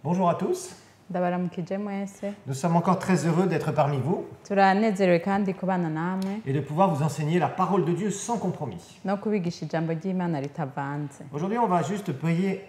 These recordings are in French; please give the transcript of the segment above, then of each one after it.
Bonjour à tous. ndabaramukije mwese Nous sommes encore très heureux d'être parmi vous turanezerewe kandi kubana namwe et de pouvoir vous enseigner la parole de Dieu sans compromis. no kubigisha ijambo ry'Imana ritavanze. Aujourd'hui, on va juste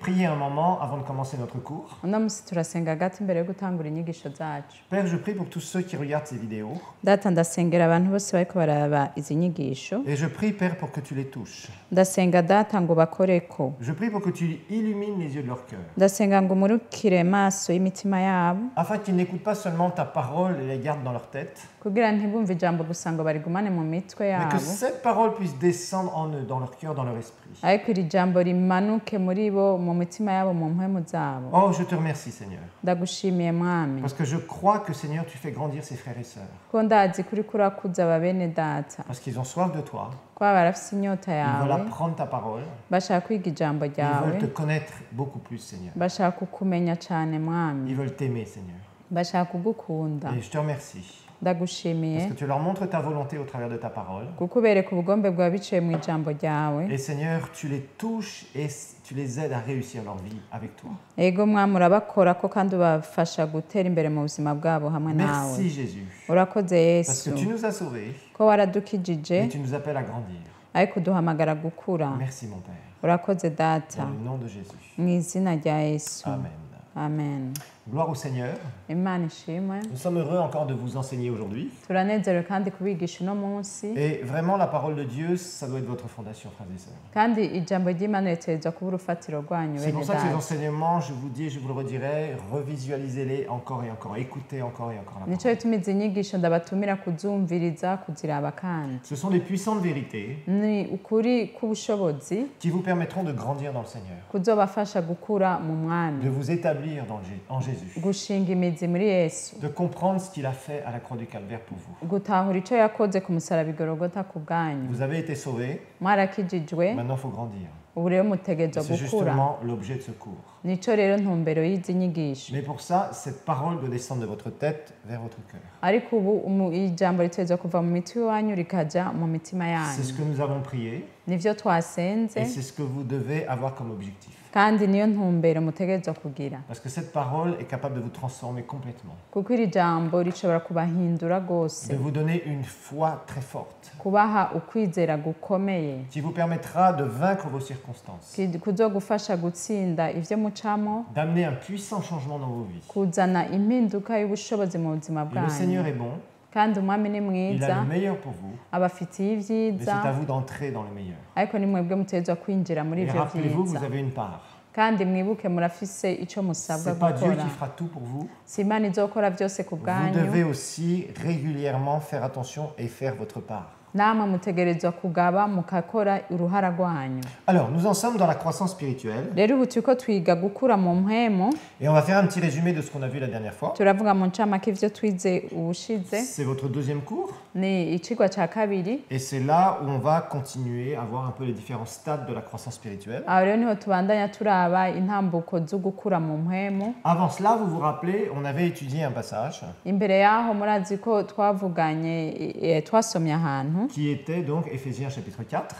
prier un moment avant de commencer notre cours. Uno musi turasenga hagati imbere yo gutangura inyigisho zacu. Père, je prie pour tous ceux qui regardent ces vidéos Data, ndasengera abantu bose bariko baraba izi nyigisho. et je prie, Père, pour que tu les touches. Ndasenga data ngo bakoreko. Je prie pour que tu illumines les yeux de leur cœur Ndasenga ngo umurikire maso y'imitima yabo afin qu'ils n'écoutent pas seulement ta parole et les gardent dans leur tête, kugira ntibumve ijambo gusa ngo barigumane mu mitwe mais que yabo, cette parole puisse descendre en eux, dans leur cœur, dans leur esprit. ariko iri jambo rimanuke muri bo mu mitima yabo mu mpwemu zabo. Oh, je te remercie, Seigneur, Ndagushimiye mwami parce que je crois que, Seigneur, tu fais grandir ces frères et sœurs, ko ndazi kuri kurakuza ababene data parce qu'ils ont soif de toi, ko baba barafise inyota ils veulent yawe apprendre ta parole, bashaka kwiga ijambo ils ryawe veulent te connaître beaucoup plus, Seigneur. bashaka kukumenya cyane mwami Ils veulent t'aimer, Seigneur. bashaka kugukunda. Et je te remercie, Ndagushimiye parce que tu leur montres ta volonté au travers de ta parole. kuko ubereka ubugombe bwawe biciye mu ijambo ryawe. Et Seigneur, tu les touches et tu les aides à réussir leur vie avec toi. Ego mwami urabakorako kandi ubafasha gutera imbere mu buzima bwabo hamwe nawe. Merci, Jésus, Urakoze parce que Yesu tu nous as sauvés ko waradukijije et tu nous appelles à grandir. ariko uduhamagara gukura. Merci, mon Père. Urakoze data Dans le nom de Jésus. mu izina rya Yesu. Amen. Amen. Gloire au Seigneur. Imana ishimwe. Nous sommes heureux encore de vous enseigner aujourd'hui. Turanezerewe kandi kubigisha uno munsi Et vraiment, la parole de Dieu, ça doit être votre fondation, frères et sœurs. kandi ijambo ry'Imana ritegerezwa kuba urufatiro rwanyu C'est bene pour ça que ces data. enseignements, je vous dis et je vous le redirai, revisualisez-les encore et encore, écoutez encore et encore la Nico parole. bituma izi nyigisho ndabatumira kuzumviriza kuziraba kandi Ce sont des puissantes vérités ni ukuri k'ubushobozi qui vous permettront de grandir dans le Seigneur, kuzobafasha gukura mu mwami, de vous établir en Jésus, gushinga imizi muri Yesu, de comprendre ce qu'il a fait à la croix du Calvaire pour vous. gutahura ico yakoze ku musaraba igorogota ku bwanyu. Vous avez été sauvés, Mwarakijijwe, maintenant il faut grandir. ubu rero Et mutegerezwa c'est gukura. justement l'objet de ce cours. Nico rero ntumbero y'izi nyigisho. Mais pour ça, cette parole doit descendre de votre tête vers votre cœur. Ariko ubu ijambo ritegerezwa kuva mu mitwe iwanyu rikaja mu mitima C'est ce yanyu. que nous avons prié Nivyo twasenze et c'est ce que vous devez avoir comme objectif. kandi niyo ntumbero mutegerezwa kugira. Parce que cette parole est capable de vous transformer complètement, Kuko iri jambo rishobora kubahindura gose, de vous donner une foi très forte kubaha ukwizera gukomeye, qui vous permettra de vaincre vos circonstances, kuzogufasha gutsinda ivyo mucamo, d'amener un puissant changement dans vos vies. kuzana impinduka y'ubushobozi mu buzima Et le Seigneur bwanyu. est bon, Kandi umwami ni il a mwiza, le meilleur pour vous, abafitiye mais c'est à ivyiza, vous d'entrer dans le meilleur. ariko ni mwebwe mutegerezwa kwinjira muri Et ivyo rappelez-vous, vous vyiza. avez une part. Kandi mwibuke murafise ico musabwa C'est pas Dieu gukora. qui fera tout pour vous. Si Imana izokora vyose ku Vous bwanyu, devez aussi régulièrement faire attention et faire votre part. namwe mutegerezwa kugaba mukakora uruhara rwanyu. Alors, nous en sommes dans la croissance spirituelle Rero ubu turiko twiga gukura mu mpwemu. et on va faire un petit résumé de ce qu'on a vu la dernière fois. Turavuga mu ncamake ivyo twize ubushize, C'est votre deuxième cours ni icigwa ca kabiri. et c'est là où on va continuer à voir un peu les différents stades de la croissance spirituelle. Aho rero niho tubandanya turaba intambuko zo gukura mu mpwemu. Avant cela, vous vous rappelez, on avait étudié un passage Imbere yaho murazi ko twavuganye, twasomye ahantu qui était donc Éphésiens chapitre 4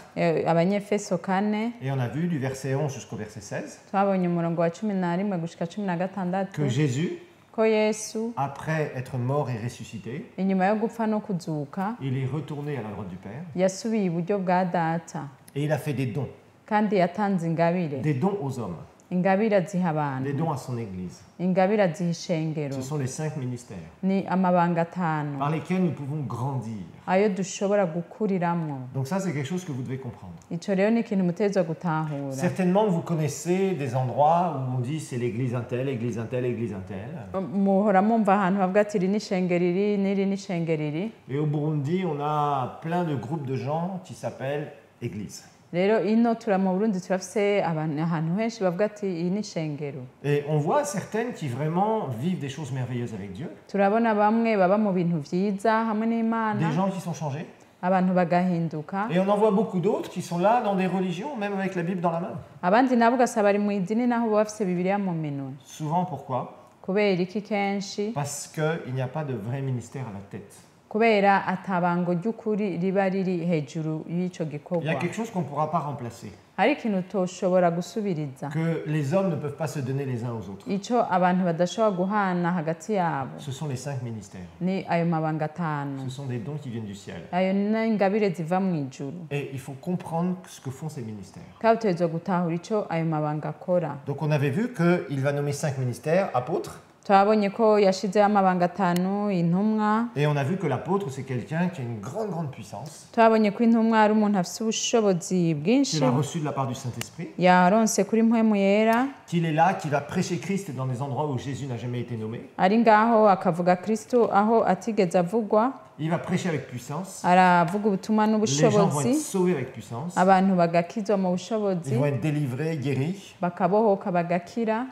abanyefeso 4, et on a vu du verset 11 jusqu'au verset 16 twabonye umurongo wa 11 gushika que 16 Jésus, ko Yesu après être mort et ressuscité, inyuma yo gupfa no kuzuka il est retourné à la droite du Père yasubiye iburyo bwa data et il a fait des dons kandi yatanze ingabire, aux hommes, ingabire aziha des abantu, dons à son Église. ingabire aziha ishengero. Ce sont les 5 ministères Ni amabanga atanu par lesquels nous pouvons grandir. ayo dushobora gukuriramwo. Donc ça, c'est quelque chose que vous devez comprendre. Ico rero ni ikintu mutegerezwa gutahura. Certainement, vous connaissez des endroits où on dit c'est l'église un tel, église un tel, église un tel. Muhora mumva ahantu bavuga ati iri ni ishengero iri n'iri ni ishengero iri. Et au Burundi, on a plein de groupes de gens qui s'appellent églises. Rero ino mu Burundi turafise ahantu henshi bavuga ati iyi ni ishengero. Et on voit certaines qui vraiment vivent des choses merveilleuses avec Dieu. Turabona bamwe baba mu bintu vyiza hamwe n'Imana, Des gens qui sont changés. abantu bagahinduka. Et on en voit beaucoup d'autres qui sont là dans des religions, même avec la Bible dans la main. Abandi nabo ugasaba bari mu idini naho baba bafise Bibiliya mu minwe. Souvent, pourquoi? Kubera iki kenshi? Parce qu'il n'y a pas de vrai ministère à la tête. Kubera atabango ry'ukuri riba riri hejuru y'ico Il y a gikorwa. quelque chose qu'on ne pourra pas remplacer. hari ikintu utoshobora gusubiriza que les hommes ne peuvent pas se donner les uns aux autres. icyo abantu badashobora guhana hagati yabo Ce sont les 5 ministères. ni ayo mabanga atanu Ce sont des dons qui viennent du ciel. ayo ni ingabire ziva mu ijuru Et il faut comprendre ce que font ces ministères. kandi utegerezwa gutahura icyo ayo mabanga akora Donc on avait vu qu'il va nommer 5 ministères, apôtres, turabonye ko yashyizeho amabanga atanu intumwa et on a vu que l'apôtre, c'est quelqu'un qui a une grande puissance, turabonye ko intumwa ari umuntu afite ubushobozi bwinshi qu'il a reçu de la part du Saint-Esprit, yaronse kuri mpwemu yera qu'il est là, qu'il va prêcher Christ dans des endroits où Jésus n'a jamais été nommé. ari ngaho akavuga kristo aho atigeze avugwa Il va prêcher avec puissance. aravuga ubutumwa Les gens vont être n'ubushobozi sauvés avec puissance. abantu bagakizwa mu bushobozi Ils vont être délivrés, guéris. bakabohoka bagakira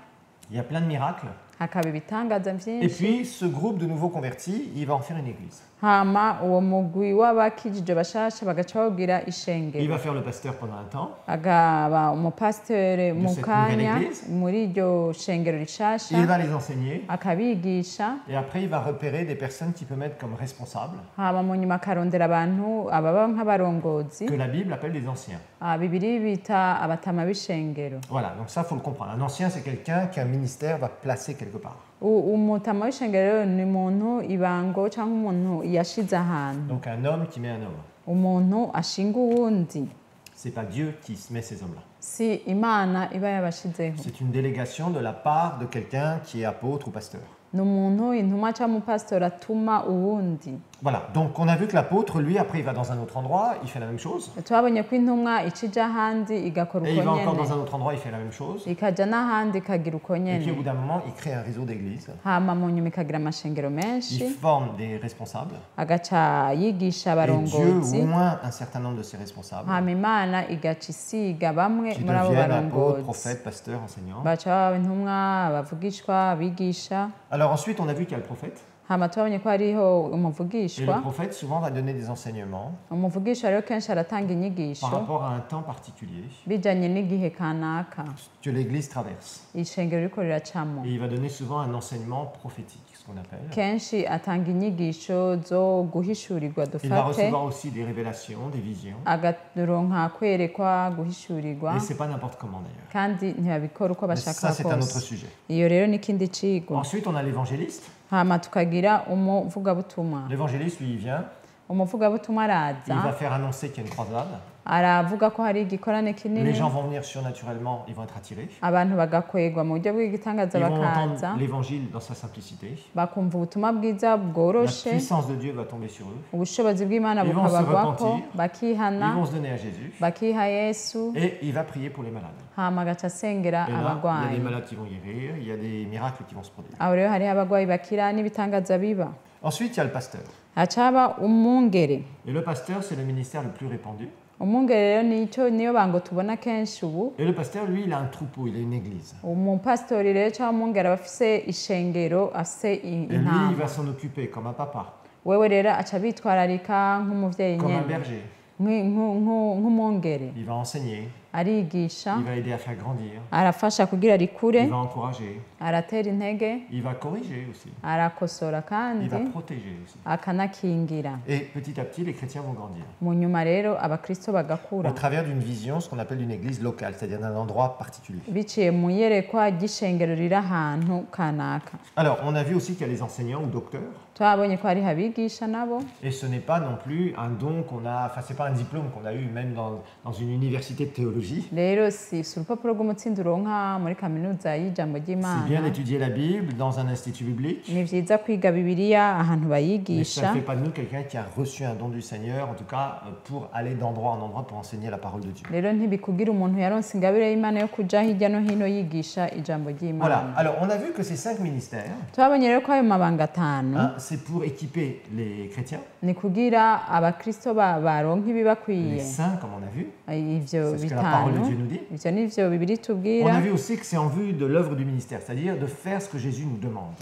Il y a plein de miracles. hakaba ibitangaza Et byinshi puis, ce groupe de nouveaux convertis, il va en faire une église. hama uwo mugwi w'abakijije bashasha bagaca bawugira Il ishengero va faire le pasteur pendant un temps. agaba umupasitere mu cette kanya nouvelle église. muri iryo shengero rishasha Il va les enseigner. akabigisha Et après, il va repérer des personnes qu'il peut mettre comme responsables, hama mu nyuma akarondera abantu ababa nk'abarongozi que la Bible appelle des anciens. bibiri bita abatama b'ishengero Voilà, donc ça, il faut le comprendre. Un ancien, c'est quelqu'un qu'un ministère va placer quelque part. umutama w'ishengero ni umuntu ibango cyangwa umuntu yashize ahantu Donc un homme qui met un homme. umuntu ashinga uwundi C'est pas Dieu qui met ces hommes-là. si imana iba yabashizeho C'est une délégation de la part de quelqu'un qui est apôtre ou pasteur. ni umuntu intumwa cyangwa umupasitori atuma uwundi Voilà, donc on a vu que l'apôtre, lui, après, il va dans un autre endroit, il fait la même chose. turabonye ko intumwa icija ahandi igakora Et uko il va encore dans nyene un autre endroit, il fait la même chose. ikajya n'ahandi ikagira uko Et puis au nyene bout d'un moment, il crée un réseau d'églises. hama mu nyuma ikagira amashengero Il menshi forme des responsables. agaca yigisha Et Dieu abarongozi oint un certain nombre de ses responsables hama imana igaca isiga bamwe qui muri abo deviennent apôtres, barongozi prophètes, pasteurs, enseignants. baca baba intumwa abavugishwa abigisha Alors ensuite, on a vu qu'il y a le prophète. hama turabonye ko hariho Et umuvugishwa le prophète, souvent, va donner des enseignements umuvugishwa rero kenshi aratanga par inyigisho rapport à un temps particulier bijanye n'igihe kanaka que l'Église traverse. ishengero riko riracamo Et il va donner souvent un enseignement prophétique, ce qu'on appelle. kenshi atanga inyigisho zo guhishurirwa Il va dufate recevoir aussi des révélations, des visions. agaronka kwerekwa guhishurirwa Et c'est pas n'importe comment d'ailleurs. kandi ntibabikora uko Mais bashaka ça, c'est un autre kose sujet. iyo rero ni ikindi cigo Ensuite, on a l'évangéliste. hama tukagira umuvugabutumwa L'évangéliste, lui, il vient. umuvugabutumwa Il araza va faire annoncer qu'il y a une croisade. aravuga ko hari igikorane kinini Les gens vont venir surnaturellement, ils vont être attirés. abantu bagakwegwa mu buryo bw'igitangaza Ils vont bakaza entendre l'évangile dans sa simplicité. bakumva ubutumwa bwiza La bworoshe puissance de Dieu va tomber sur eux. ubushobozi bw'imana Ils vont se bukabagwako repentir. bakihana Ils vont se donner à Jésus. bakiha yesu Et il va prier pour les malades. hama agaca asengera Et là, il y a abagwayi des malades qui vont guérir, il y a des miracles qui vont se produire. aho rero hariho abagwayi bakira n'ibitangaza biba Ensuite, il y a le pasteur. haca haba umwungere Et le pasteur, c'est le ministère le plus répandu. umwungere rero niyo bango tubona kenshi ubu Et le pasteur, lui, il a un troupeau, il a une église. umupasitori rero cyangwa umwungere aba afise ishengero afise Et lui, il intama va s'en occuper comme un papa, wewe rero aca bitwararika nk'umuvyeyi comme un nyene berger. nk'umwungere Il va enseigner, arigisha il va aider à faire grandir, arafasha kugira rikure il va encourager, aratera intege il va corriger aussi, arakosora kandi il va protéger aussi. akanakingira Et petit à petit, les chrétiens vont grandir. mu nyuma rero abakristo bagakura Au travers d'une vision, ce qu'on appelle une église locale, c'est-à-dire d'un endroit particulier. biciye mu iyerekwa ry'ishengero riri ahantu kanaka Alors, on a vu aussi qu'il y a les enseignants ou docteurs. twabonye ko hariho abigisha nabo Et ce n'est pas non plus un don qu'on a, enfin, c'est pas un diplôme qu'on a eu même dans une université de théologie. rero si urupapuro rw'umutsindo uronka muri kaminuza y'ijambo C'est bien ry'imana d'étudier la Bible dans un institut biblique, ni vyiza kwiga bibiliya ahantu mais ça bayigisha ne fait pas de nous quelqu'un qui a reçu un don du Seigneur, en tout cas pour aller d'endroit en endroit pour enseigner la parole de Dieu. rero ntibikugira umuntu yaronse ingabire y'imana yo kuja hirya no hino yigisha ijambo Voilà, ry'imana alors on a vu que ces 5 ministères, twabonye rero ko ayo mabanga atanu hein, c'est pour équiper les chrétiens, ni kugira abakristo baronka les ibibakwiye saints comme on a vu, ivyo c'est ce que la parole de bitanu Dieu nous dit. ivyo nivyo bibiri On tubwira a vu aussi que c'est en vue de l'œuvre du ministère, c'est-à-dire de faire ce que Jésus nous demande,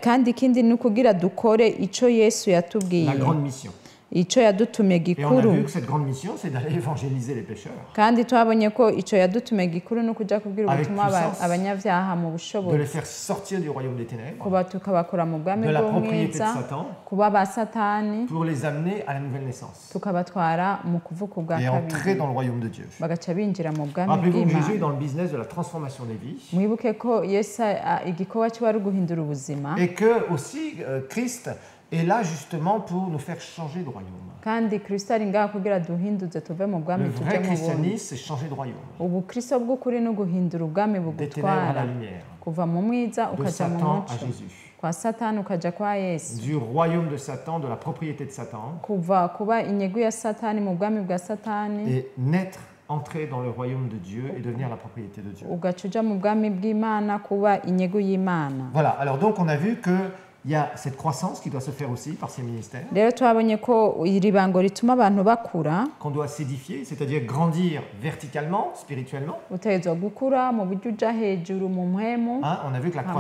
kandi ikindi ni ukugira dukore ico yesu la yatubwiye grande mission. icyo yadutumye Et on a gikuru vu que cette grande mission, c'est d'aller évangéliser les pécheurs, kandi twabonye ko icyo yadutumye gikuru ni ukujya kubwira Avec ubutumwa puissance. abanyabyaha mu de les bushobozi faire sortir du royaume des ténèbres, kuba tukabakura mu bwami de la propriété de bw'umwiza Satan, kuba ba satani pour les amener à la nouvelle naissance tukabatwara mu kuvuka ubwa et entrer kabiri dans le royaume de Dieu. bagaca binjira mu bwami Rappelez-vous que Jésus est bw'imana dans le business de la transformation des vies mwibuke ko yesu igikorwa kiba ari uguhindura ubuzima et que aussi Christ est là justement pour nous faire changer de royaume. kandi kristo ari ngaha kugira duhinduze tuve mu Le bwami tujye vrai mu bundi christianisme, c'est changer de royaume, ubukristo bw'ukuri ni uguhindura ubwami des ténèbres à bugutwara la lumière, kuva mu mwiza de ukajya mu Satan à muco Jésus, kwa satani ukajya kwa yesu du royaume de Satan, de la propriété de Satan, kuva kuba inyegu ya satani mu bwami bwa satani et naître, entrer dans le royaume de Dieu et devenir la propriété de Dieu. ugaca uja mu bwami bw'imana kuba inyegu y'imana Voilà, alors donc on a vu qu'il y a cette croissance qui doit se faire aussi par ces ministères, rero twabonye ko iri bango rituma abantu bakura qu'on doit s'édifier, c'est-à-dire grandir verticalement, spirituellement. utegerezwa gukura mu buryo uja hejuru mu mpwemu Hein, on a vu que Amen.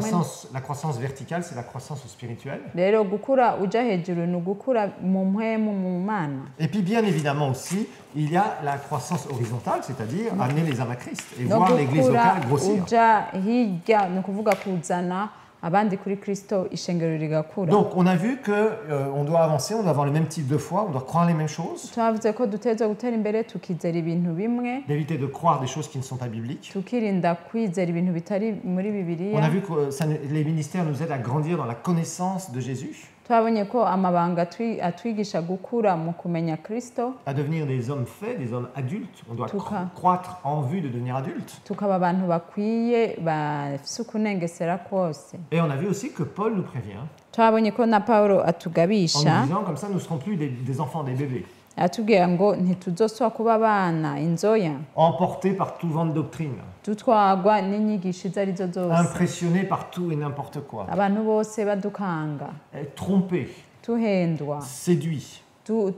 la croissance verticale, c'est la croissance spirituelle. rero gukura uja hejuru ni ugukura mu mpwemu mu mana Et puis bien évidemment aussi, il y a la croissance horizontale, c'est-à-dire amener les âmes à Christ et no voir l'église gukura locale grossir. uja hirya ni ukuvuga kuzana abandi kuri kristo ishengero rigakura Donc on a vu qu'on doit avancer, on doit avoir le même type de foi, on doit croire les mêmes choses, twavuze ko dutegerezwa gutera imbere tukizera ibintu bimwe d'éviter de croire des choses qui ne sont pas bibliques. tukirinda kwizera ibintu bitari muri On bibiliya a vu que les ministères nous aident à grandir dans la connaissance de Jésus, twabonye ko amabanga atwigisha gukura mu kumenya kristo à devenir des hommes faits, des hommes adultes. On doit Tout cas. croître en vue de devenir adulte. tukaba abantu bakwiye bafise ukunengesera kose Et on a vu aussi que Paul nous prévient twabonye ko na paulo en atugabisha nous disant comme ça, nous ne serons plus des enfants, des bébés, atubwira ngo ntituzoswa kuba abana inzoya emportés par tout vent de doctrine, dutwagwa n'inyigisho izo arizo zose impressionnés par tout et n'importe quoi, abantu bose badukanga trompés, tuhendwa séduits,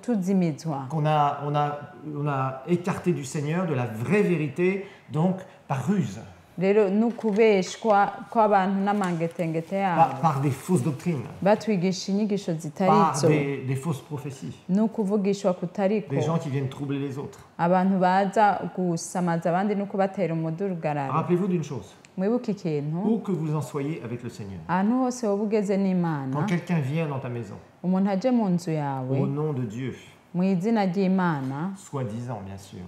tuzimizwa qu'on a écarté du Seigneur, de la vraie vérité, donc par ruse, rero n'ukubeshwa kw'abantu n'amangetengete yabo par des fausses doctrines, batwigisha inyigisho zitari par zo des fausses prophéties, n'ukuvugishwa kutariko des gens qui viennent troubler les autres. abantu baza gusamaza abandi no kubatera umudugararo Rappelez-vous d'une chose, mwibuke ikintu où que vous en soyez avec le Seigneur, ahantu hose woba ugeze n'imana quand quelqu'un vient dans ta maison, umuntu aje mu nzu yawe au nom de Dieu, mu izina ry'imana soi-disant bien sûr,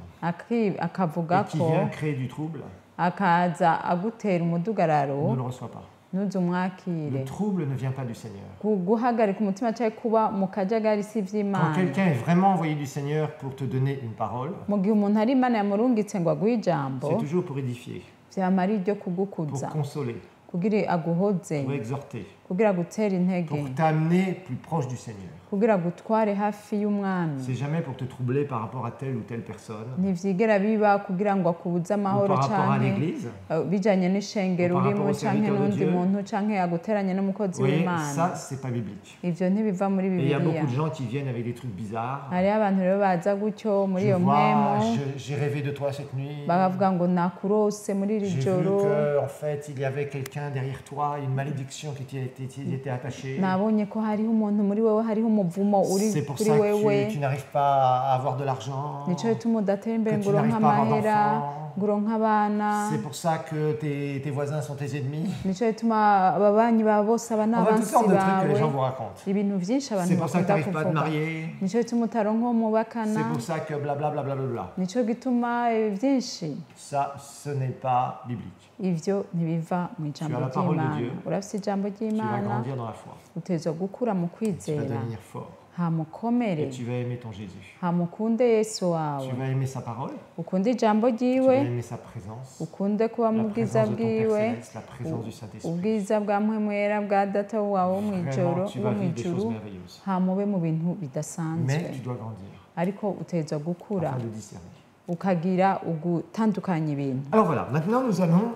akavuga et qui ko vient créer du trouble, akaza agutera umudugararo ne le reçoit pas. ntuzumwakire Le trouble ne vient pas du Seigneur. guhagarika umutima cyangwa kuba mu kajagari si Quand iby'imana quelqu'un est vraiment envoyé du Seigneur pour te donner une parole, mu gihe umuntu ari imana yamurungitse ngo aguhe ijambo c'est toujours pour édifier, byama ari iryo pour kugukuza consoler, kugira aguhoze pour exhorter, kugira agutera intege pour t'amener plus proche du Seigneur. kugira agutware hafi y'umwami C'est jamais pour te troubler par rapport à telle ou telle personne, ntivyigera biba kugira ngo akubuze ou amahoro par rapport à canke l'Église. bijanye n'ishengero Ou par urimo rapport au canke serviteur de n'undi Dieu. muntu canke aguteranye n'umukozi Vous voyez, w'imana ça, c'est pas biblique. ivyo ntibiva muri Et il y a bibiliya beaucoup de gens qui viennent avec des trucs bizarres. hariho abantu rero baza gutyo muri Je iyo vois, mpwemu j'ai rêvé de toi cette nuit. bakavuga ngo nakurose muri iri J'ai vu joro que, en fait, il y avait quelqu'un derrière toi, une malédiction qui t'y était attachée. nabonye ko hariho umuntu muri wewe hariho umuvumo uri C'est pour kuri ça wewe que tu n'arrives pas à avoir de l'argent. nico bituma udatera imbere que ngo tu uronke n'arrives pas à avoir amahera d'enfants. ngo uronke abana C'est pour ça que tes voisins sont tes ennemis. nico bituma ababanyi bawe bose aba Enfin, toutes n'abansi sortes de trucs que les gens bawe vous racontent. ibintu byinshi abantu C'est pour ça que tu bakunda n'arrives pas à te kuvuga marier. nico bituma utaronka uwo mubakana C'est pour ça que blablabla. Bla, bla, bla. nico gituma byinshi Ça, ce n'est pas biblique. ivyo ntibiva mu ijambo Tu as la parole de ry'imana Dieu. urafise ijambo Tu vas ry'imana grandir dans la foi. utegerezwa gukura mu Tu vas kwizera devenir fort. hamukomere Et tu vas aimer ton Jésus. hamukunde yesu wawe Tu vas aimer sa parole. ukunde ijambo Tu vas ryiwe aimer sa présence. ukunde kuba La mu bwiza présence de ton Père bwiwe Céleste, la présence du Saint-Esprit. ubwiza bwa mpwemwera bwa data wawe wo mu ijoro Vraiment, tu wo vas mu vivre des ijuru choses merveilleuses. hamube mu bintu bidasanzwe Mais tu dois grandir ariko utegerezwa gukura afin de discerner. ukagira ugutandukanya ibintu Alors voilà, maintenant nous allons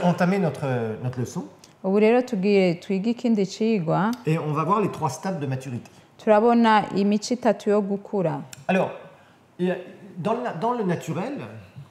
entamer notre leçon ubu rero tugiye twige ikindi cigwa et on va voir les 3 stades de maturité. turabona imico itatu yo gukura Alors, dans le naturel,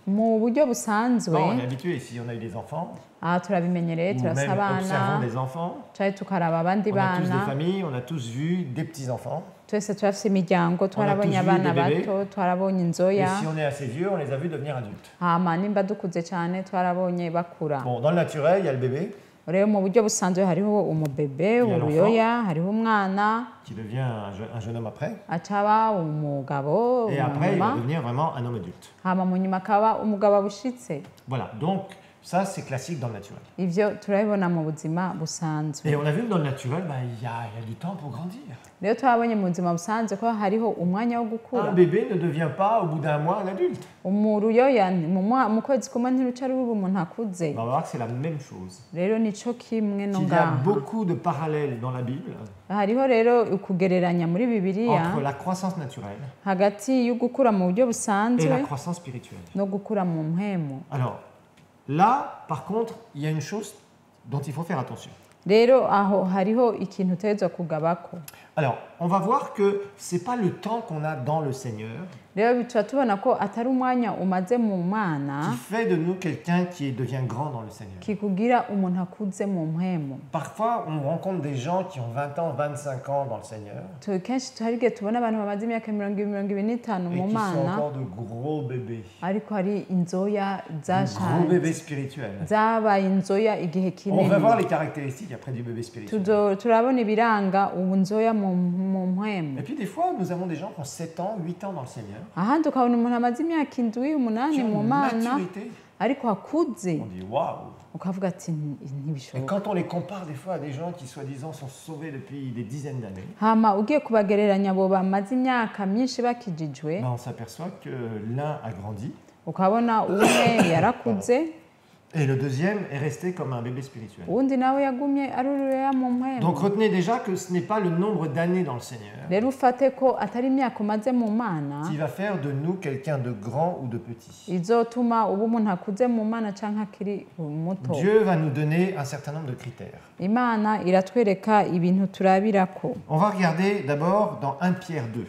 mu buryo busanzwe Bon, on est habitué, si on a eu des enfants, aha turabimenyereye ou turasa même abana observons des enfants, cyangwa tukaraba abandi on a tous bana des familles, on a tous vu des petits-enfants. twese turafise imiryango twarabonye tous vu abana des bébés. bato twarabonye Et inzoya si on est assez vieux, on les a vus devenir adultes. hama nimba dukuze cyane twarabonye bakura Bon, dans le naturel, il y a le bébé rero mu buryo busanzwe hariho umubebe uruyoya hariho umwana qui devient un jeune homme après. acaba umugabo Et après, il va nyuma devenir vraiment un homme adulte. hama mu nyuma akaba umugabo bushitse Voilà, donc ça, c'est classique dans le naturel. ivyo turabibona mu buzima busanzwe Et on a vu que dans le naturel, il y a du temps pour grandir. rero turabonye mu buzima busanzwe ko hariho umwanya wo gukura Un bébé ne devient pas, au bout d'un mois, un adulte. umuruyoya mu kwezi kumwe ntiruca ruba umuntu akuze On va voir que c'est la même chose. rero nico kimwe no Il y a ngaha beaucoup de parallèles dans la Bible hariho rero ukugereranya muri bibiliya entre la croissance naturelle hagati yo gukura mu buryo et busanzwe la croissance spirituelle. no gukura mu mpemu Alors, là, par contre, il y a une chose dont il faut faire attention. rero aho hariho ikintu utegerezwa kugabako Alors, on va voir que ce n'est pas le temps qu'on a dans le Seigneur rero tuba tubona ko atari umwanya umaze mu mana qui fait de nous quelqu'un qui devient grand dans le Seigneur. kikugira umuntu akuze mu mpemu Parfois, on rencontre des gens qui ont 20 ans, 25 ans dans le Seigneur kenshi hari igihe tubona abantu bamaze imyaka mirongo ibiri n'itanu et mu qui sont mana encore de gros bébés. ariko hari inzoya Gros zashaje bébés spirituels. zabaye inzoya igihe On va voir kinini les caractéristiques après du bébé spirituel. turabona ibiranga ubu nzoya mu mpemu Et puis des fois, nous avons des gens qui ont 7 ans, 8 ans dans le Seigneur. ahandi ukabona umuntu amaze imyaka indwi umunani Qui ont mu une mana maturité. ariko akuze On dit waouh! ukavuga ati Et ntibishoboka quand on les compare des fois à des gens qui soi-disant sont sauvés depuis des dizaines d'années, hama ugiye kubagereranya abo bamaze imyaka myinshi bakijijwe on s'aperçoit que l'un a grandi ukabona umwe yarakuze et le deuxième est resté comme un bébé spirituel. uwundi nawe yagumye ari urureya mu Donc mpemu retenez déjà que ce n'est pas le nombre d'années dans le Seigneur rero ufate ko atari imyaka umaze mu mana qui va faire de nous quelqu'un de grand ou de petit. izotuma uba umuntu akuze mu mana canke akiri muto Dieu va nous donner un certain nombre de critères. imana iratwereka ibintu turabirako On va regarder d'abord dans 1 Pierre 2,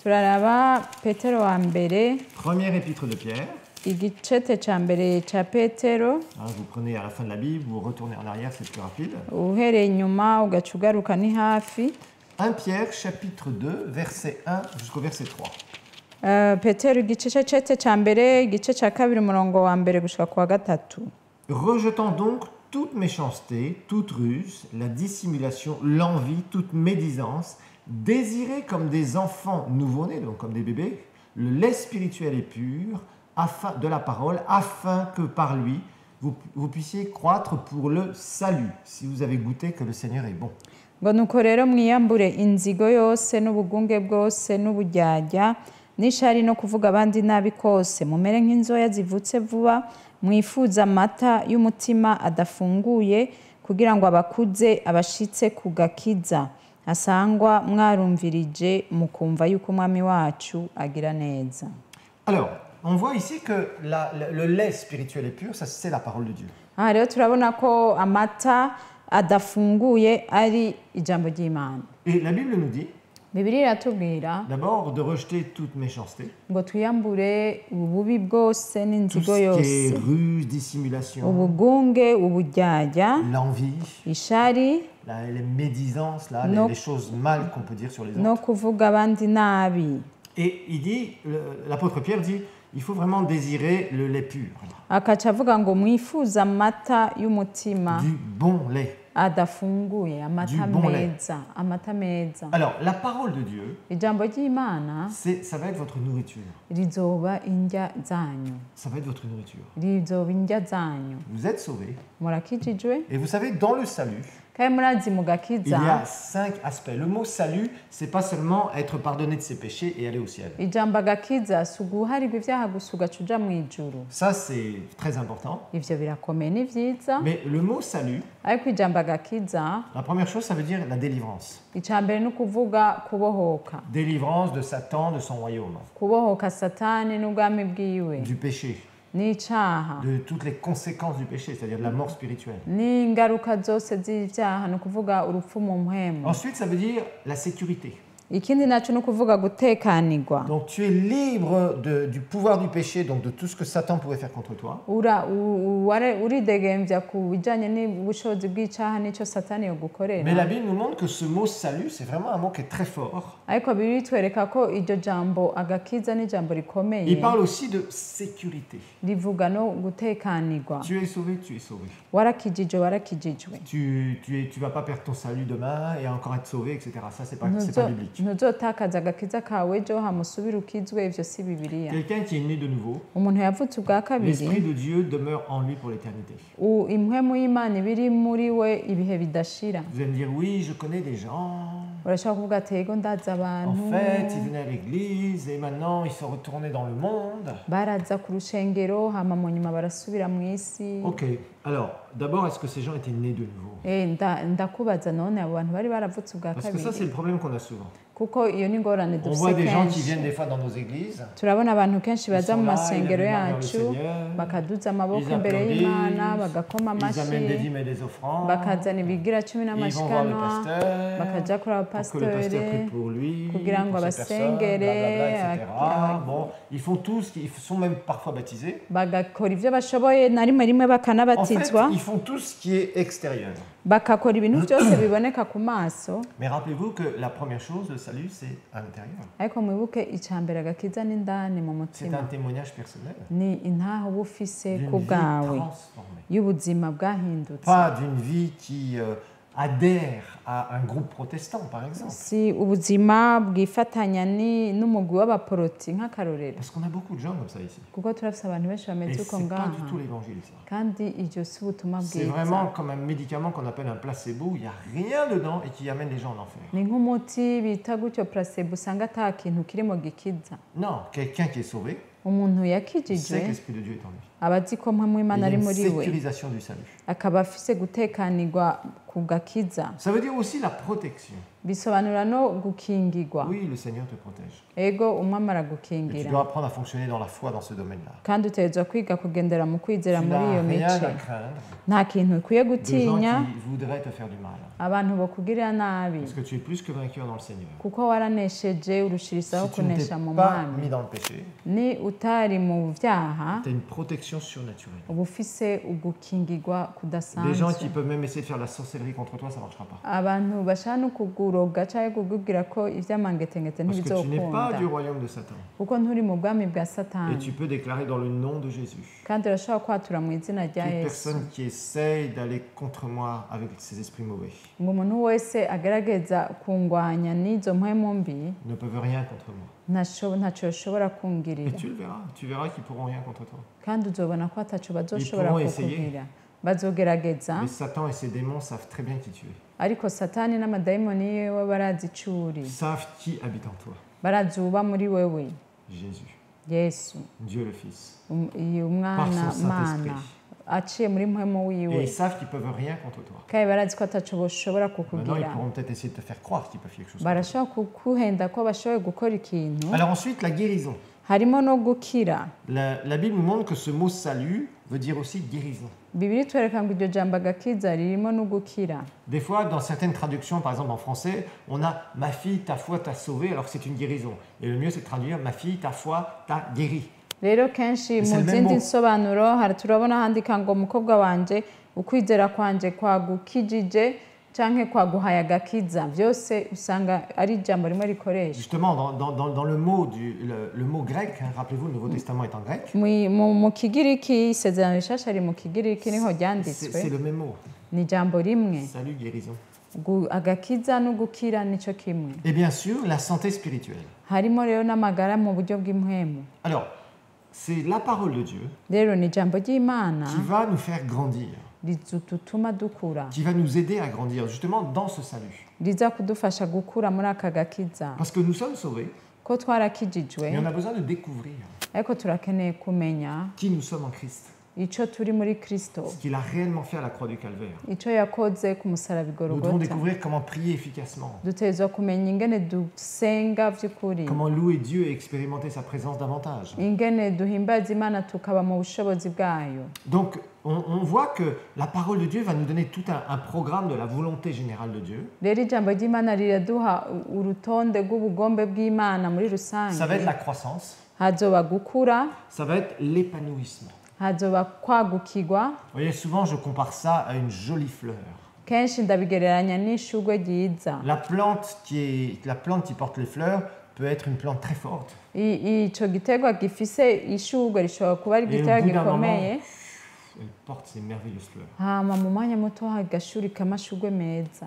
turaraba petero wa mbere première épître de Pierre. igicete ca mbere ca petero Vous prenez à la fin de la Bible, vous retournez en arrière, c'est plus rapide. uhereye inyuma ugaca ugaruka ni hafi 1 Pierre chapitre 2, verset 1 jusqu'au verset 3. petero igicecete ca mbere igice ca kabiri umurongo wa mbere gushika ku wa gatatu Rejetant donc toute méchanceté, toute ruse, la dissimulation, l'envie, toute médisance, désirez comme des enfants nouveau-nés, donc comme des bébés, le lait spirituel et pur de la parole, afin que par lui, vous puissiez croître pour le salut, si vous avez goûté que le Seigneur est bon. ngo nuko rero mwiyambure inzigo yose n'ubugunge bwose n'uburyarya n'ishari no kuvuga abandi nabi kose mumere nk'inzoya zivutse vuba mwifuza amata y'umutima adafunguye kugira ngo abakuze abashitse ku gakiza asangwa mwarumvirije mukumva yuko umwami wacu agira neza. Alors, on voit ici que le lait spirituel et pur, ça c'est la parole de Dieu. Aha rero turabona ko amata adafunguye ari ijambo ry'Imana. Et la Bible nous dit Bibiliya iratubwira d'abord de rejeter toute méchanceté, ngo twiyambure ububi bwose tout n'inzigo ce qui yose, est ruse, dissimulation, ubugunge, uburyarya, l'envie, ishari les médisances, là, No. les choses mal qu'on peut dire sur les no autres. kuvuga abandi nabi. Et il dit, l'apôtre Pierre dit, il faut vraiment désirer le lait pur, Akaca avuga ngo mwifuza amata y'umutima du bon lait. adafunguye, amata Du bon lait. meza, amata meza. Alors, la parole de Dieu, Ijambo ry'Imana ça va être votre nourriture. rizoba indya zanyu, Ça va être votre nourriture. rizoba indya zanyu. Vous êtes sauvés. Murakijijwe Et vous savez, dans le salut, kandi murazi il y mugakiza a 5 aspects. Le mot salut, c'est pas seulement être pardonné de ses péchés et aller au ciel. ijambo agakiza si uguharirwa ibyaha gusa ugaca uja mu ijuru. Ça, c'est très important. Ivyo birakomeye ni vyiza, Mais le mot salut, ariko ijambo agakiza la première chose, ça veut dire la délivrance. icya mbere ni ukuvuga kubohoka, Délivrance de Satan, de son royaume, kubohoka satani n'ubwami bwiwe du péché, n'icaha de toutes les conséquences du péché, c'est-à-dire de la mort spirituelle. n'ingaruka zose z'ibyaha, ni ukuvuga urupfu mu mpemu. Ensuite, ça veut dire la sécurité. ikindi naco ni ukuvuga gutekanirwa. Donc tu es libre du pouvoir du péché, donc de tout ce que Satan pouvait faire contre toi. Uridegembya ku bijanye n'ubushobozi bw'icaha n'ico Satani yogukorera. Mais la Bible nous montre que ce mot salut, c'est vraiment un mot qui est très fort. Ariko bitwereka ko iryo jambo agakiza ni jambo rikomeye. Il parle aussi de sécurité. Rivuga no gutekanirwa. Tu es sauvé, tu es sauvé. Warakijijwe. Tu vas pas perdre ton salut demain et encore être sauvé, etc. Ça, c'est pas biblique. Ntuzotakaza agakiza kawe ejo hamusubira ukizwe, ivyo si Bibiliya. Quelqu'un qui est né de nouveau, umuntu yavutse ubwa kabiri, l'Esprit de Dieu demeure en lui pour l'éternité. Impwemu y'Imana ibiri muri we ibihe bidashira. Vous allez me dire, oui, je connais des gens. Urashobora kuvuga ati ego ndazi abantu. En fait, ils venaient à l'église et maintenant ils sont retournés dans le monde. Baraza ku rushengero hama mu nyuma barasubira mu isi. Ok, alors d'abord, est-ce que ces gens étaient nés de nouveau? Ndakubaza none abo bantu bari baravutse ubwa kabiri. Parce que ça, c'est le problème qu'on a souvent. Kuko iyo ni ingorane dufise kenshi. On voit des gens qui viennent des fois dans nos églises. Turabona abantu kenshi baza mu masengero yacu bakaduza amaboko imbere y'Imana bagakoma amashi. Ils amènent des dîmes et des offrandes. Bakazana ibigira cumi n'amashikanwa. Bakaja kuri abapasiteri kugira ngo abasengere. Bon, ils font tout ce qu'ils sont même parfois baptisés. Bagakora ivyo bashoboye na rimwe bakanabatizwa. En fait, ils font tout ce qui est extérieur. Bakakora ibintu byose biboneka ku maso. Mais rappelez-vous que la première chose, le salut, c'est à l'intérieur. Ariko mwibuke icambere agakiza n'indani mu C'est mutima. un témoignage personnel. Ni intaho bufise D'une ku vie bwawe transformée. y'ubuzima bwahindutse. Pas d'une vie qui adhère à un groupe protestant, par exemple. Si ubuzima bwifatanya n'umugwi w'abaporoti nk'akarorero. Parce qu'on a beaucoup de gens comme ça ici. Kuko turafise abantu benshi Et bameze c'est uko pas ngaha. du tout l'évangile, ça. Kandi iryo si ubutumwa C'est bwiza. vraiment comme un médicament qu'on appelle un placebo. Il n'y a rien dedans et qui amène les gens en enfer. Ni nk'umuti bita gutyo placebo usanga ata kintu kirimo gikiza. Non, quelqu'un qui est sauvé, Umuntu sait que yakijijwe l'Esprit de Dieu est en lui. aba azi ko mpwemu Et il y y'Imana a ari une muri we, sécurisation du salut. akaba afise gutekanirwa ku gakiza. Ça veut dire aussi la protection. Bisobanura no gukingirwa. Oui, le Seigneur te protège. Ego umwami Et tu aragukingira. dois apprendre à fonctionner dans la foi dans ce domaine-là. Kandi utegerezwa kwiga kugendera mu kwizera Tu muri iyo n'as rien mice. à craindre Nta kintu ukwiye de gens gutinya qui voudraient te faire du mal. abantu bakugirira nabi, Parce que tu es plus que vainqueur dans le Seigneur. kuko waranesheje urushirizaho Si tu ne t'es kunesha mu pas mwami. mis dans le péché, Ni utari mu vyaha tu as une protection surnaturelle. uba ufise ugukingirwa Des gens kudasanzwe. qui peuvent même essayer de faire la sorcellerie contre toi, ça ne marchera pas. Abantu bashaka no kuguroga canke kukubwira ko ivy'amangetengete Parce que tu n'es pas ntibizokunda, du royaume de Satan. kuko nturi mu bwami bwa Et Satani. tu peux déclarer dans le nom de Jésus. Kandi urashobora kwatura mu izina rya Toute Yesu personne qui essaye d'aller contre moi avec ses esprits mauvais ngo umuntu wese agerageza kungwanya n'izo mpwemu mbi ne peuvent rien contre moi. ntaco yoshobora Et kungirira, tu verras qu'ils pourront rien contre toi. kandi uzobona ko ataco bazoshobora pourront essayer. kukugirira. Bazogerageza, Mais Satan et ses démons savent très bien qui tu es. ariko Satani n'amadayimoni yiwe barazi ico uri, Ils savent qui habite en toi. barazi uba muri wewe. Jésus, Yesu Dieu le Fils. iyo Par umwana son Saint-Esprit. mana aciye muri mpwemu Et wiwe, ils savent qu'ils peuvent rien contre toi. kandi barazi ko ataco boshobora Maintenant, ils kukugirira. pourront peut-être essayer de te faire croire qu'ils peuvent quelque chose contre Barashobora kukuhenda ko bashoboye gukora ikintu. toi. Alors ensuite, la guérison. Harimo no gukira. La Bible nous montre que ce mot salut veut dire aussi guérison. Bibiri twereka ngo iryo jambo agakiza ririmo no gukira. Des fois, dans certaines traductions, par exemple en français, on a « ma fille, ta foi t'a sauvé » alors que c'est une guérison. Et le mieux, c'est de traduire « ma fille, ta foi t'a guéri ». Rero kenshi C'est mu le même zindi mot. nsobanuro hari turabona handika ngo umukobwa wanje ukwizera kwanje kwagukijije canke kwaguhaye agakiza, vyose usanga ari ijambo rimwe rikoresha. Justement, dans le mot, le mot grec, hein, rappelez-vous, le Nouveau Testament est en grec, Mu kigiriki isezerano rishasha riri mu kigiriki niho c'est ryanditswe, le même mot. ni ijambo rimwe. Salut, guérison. Agakiza no gukira nico kimwe. Et bien sûr, la santé spirituelle. Harimo rero n'amagara mu buryo bw'impwemu. Alors, c'est la parole de Dieu Rero ni ijambo ry'Imana qui va nous faire grandir, rizutuma dukura, qui va nous aider à grandir, justement dans ce salut. riza kudufasha gukura muri aka gakiza. Parce que nous sommes sauvés, Ko twarakijijwe, mais on a besoin de découvrir ariko turakeneye kumenya qui nous sommes en Christ. icyo turi muri Kristo, ce qu'il a réellement fait à la croix du Calvaire. icyo yakoze ku musaraba Nous devons igorogota. découvrir comment prier efficacement, Dutegerezwa kumenya ingene dusenga by'ukuri, comment louer Dieu et expérimenter sa présence davantage. ingene duhimbaza Imana tukaba mu bushobozi bwayo. Donc, on voit que la parole de Dieu va nous donner tout un programme de la volonté générale de Dieu. Rero ijambo ry'Imana riraduha urutonde rw'ubugombe bw'Imana muri rusange. Ça va être la croissance, Hazoba gukura, ça va être l'épanouissement. hazoba kwagukirwa. Vous voyez, souvent je compare ça à une jolie fleur. Kenshi ndabigereranya n'ishurwe ryiza. La plante qui porte les fleurs peut être une plante très forte. Ico giterwa gifise ishurwe rishobora kuba ari Et au igiterwa bout d'un moment, gikomeye, elle porte ces merveilleuses fleurs. hama mu mwanya muto hagashurika amashurwe meza.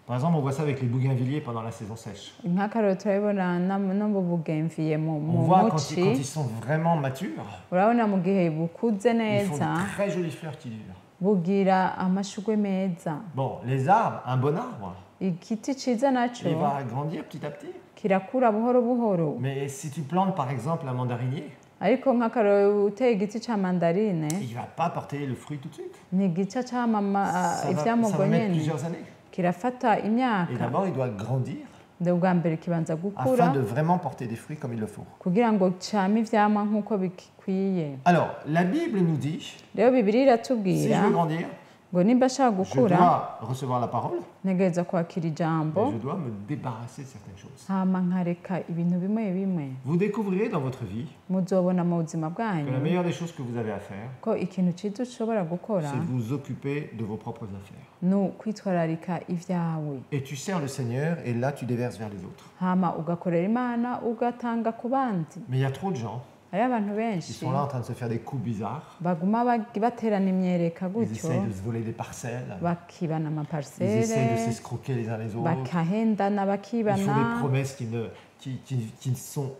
Par exemple, on voit ça avec les bougainvilliers pendant la saison sèche. Nk'akarorero turabibona no mu bugemviye mu On voit quand muci, ils sont vraiment matures, urabona mu gihe bukuze ils font neza de très jolies fleurs qui durent. bugira amashurwe meza. Bon, les arbres, un bon arbre, Igiti ciza naco il va grandir petit à petit. kirakura buhoro buhoro, Mais si tu plantes par exemple un mandarinier, ariko nk'akarorero uteye igiti ca mandarine il ne va pas porter le fruit tout de suite. ntigica cama Ça va ivyamugwa mettre nyene, plusieurs années. kirafata Et imyaka. d'abord, il doit grandir Ubwa mbere kibanza gukura afin de vraiment porter des fruits comme il le faut. kugira ngo came ivyamwa nk'uko bikwiye. Alors, la Bible nous dit, Rero Bibiliya si iratubwira je veux grandir, ngo nimba ashaka je gukura dois recevoir la parole, ntegereza kwakira et ijambo, je dois me débarrasser de certaines choses. hama nkareka ibintu bimwe bimwe. Vous découvrirez dans votre vie Muzobona mu buzima que la bwanyu meilleure des choses que vous avez à faire, ko ikintu ciza ushobora gukora c'est de vous occuper de vos propres affaires. ni ukwitwararika ivyawe, Et tu sers le Seigneur et là tu déverses vers les autres. hama ugakorera Imana ugatanga ku bandi. Mais il y a trop de gens Hariho abantu qui benshi sont là en train de se faire des coups bizarres. baguma baterana imyereka Ils gutyo, essayent de se voler des parcelles. bakibana Ils amaparsele, essayent de s'escroquer les uns les autres. bakahendana, Ils font des bakibana, promesses qui sont...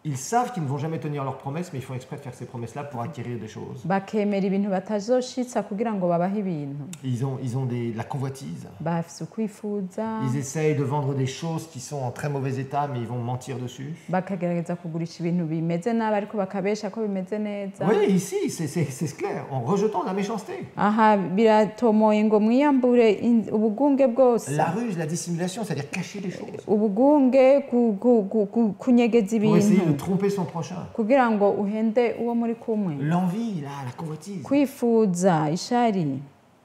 Ils savent qu'ils ne vont jamais tenir leurs promesses, mais ils font exprès de faire ces promesses-là pour acquérir des choses. bakemera ibintu batazoshitsa kugira ngo babahe ibintu. Ils ont de la convoitise. Bafise ukwifuza, Ils essayent de vendre des choses qui sont en très mauvais état, mais ils vont mentir dessus. bakagerageza kugurisha ibintu bimeze nabi ariko bakabesha ko bimeze neza. Oui, ici, c'est clair, en rejetant la méchanceté. Aha biratomoye ngo mwiyambure ubugunge bwose, La ruse, la dissimulation, c'est-à-dire cacher les choses. ubugunge kunyegeza Pour essayer de ibintu tromper son prochain. kugira ngo uhende uwo muri kumwe. L'envie, là, la convoitise. Kwifuza, ishari,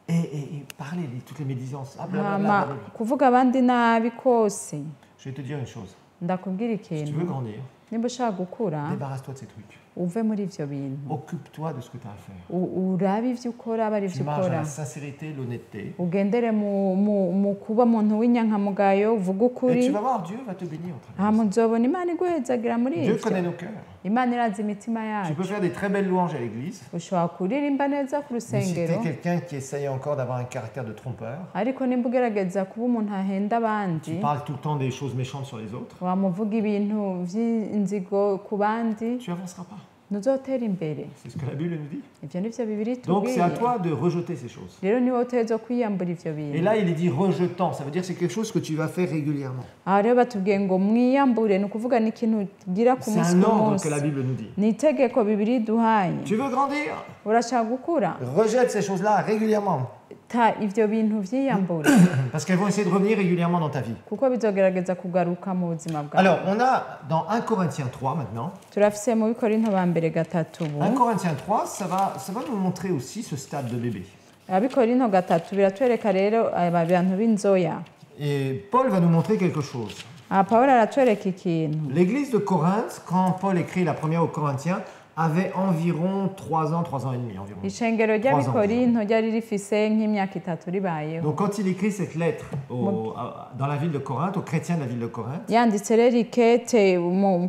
Et parler, toutes les médisances. Ah, blablabla, hama blablabla. kuvuga abandi nabi kose. Je vais te dire une chose. Ndakubwira Si tu veux ikintu, grandir, nimba ushaka gukura débarrasse-toi de ces trucs. uve muri ivyo bintu, Occupe-toi de ce que tu as à faire. urabe ivyo ukora aba ari Tu ivyo marches dans ukora, la sincérité, l'honnêteté. ugendere mu kuba muntu w'inyankamugayo, uvuga Et ukuri, tu vas voir, Dieu va te bénir au travers hama de ça. uzobona Imana iguhezagira muri Dieu ivyo. connaît nos cœurs. Imana irazi imitima Tu peux yacu. faire des très belles louanges à l'église. Ushobora kuririmba neza ku Mais si tu rusengero, es quelqu'un qui essaye encore d'avoir un caractère de trompeur, ariko nimba ugerageza kuba umuntu ahenda tu abandi, parles tout le temps des choses méchantes sur les autres, wamuvuga ibintu vy'inzigo ku bandi, tu n'avanceras pas. ntuzotera imbere. C'est ce que la Bible nous dit. Ivyo nivyo Bibiliya Donc c'est à itubwiye. toi de rejeter ces choses. Rero niwe utegerezwa kwiyambura ivyo Et bintu. là, il est dit rejetant. Ça veut dire que c'est quelque chose que tu vas faire régulièrement. Aha rero batubwiye ngo mwiyambure, ni ukuvuga ni ikintu ugira ku C'est munsi un ku ordre munsi. que la Bible nous dit. Ni itegeko Bibiliya iduhaye. Tu veux grandir? Urashaka gukura, Rejette ces choses-là régulièrement. ta ivyo bintu vyiyambure, Parce qu'elles vont essayer de revenir régulièrement dans ta vie. kuko bizogerageza kugaruka mu buzima bwawe. Alors, on a dans 1 Corinthiens 3 maintenant. Turafise mu Bikorinto ba mbere gatatu ubu. 1 Corinthiens 3, ça va nous montrer aussi ce stade de bébé. Abikorinto gatatu biratwereka rero aba bantu b'inzoya. Et Paul va nous montrer quelque chose. Aha Pawulo aratwereka ikintu. L'église de Corinthe, quand Paul écrit la première aux Corinthiens, avait environ 3 ans et demi environ. Ishengero ry'Abikorinto ryari rifise nk'imyaka itatu ribayeho. Donc quand il écrit cette lettre dans la ville de Corinthe, aux chrétiens de la ville de Corinthe, Yanditse rero ikete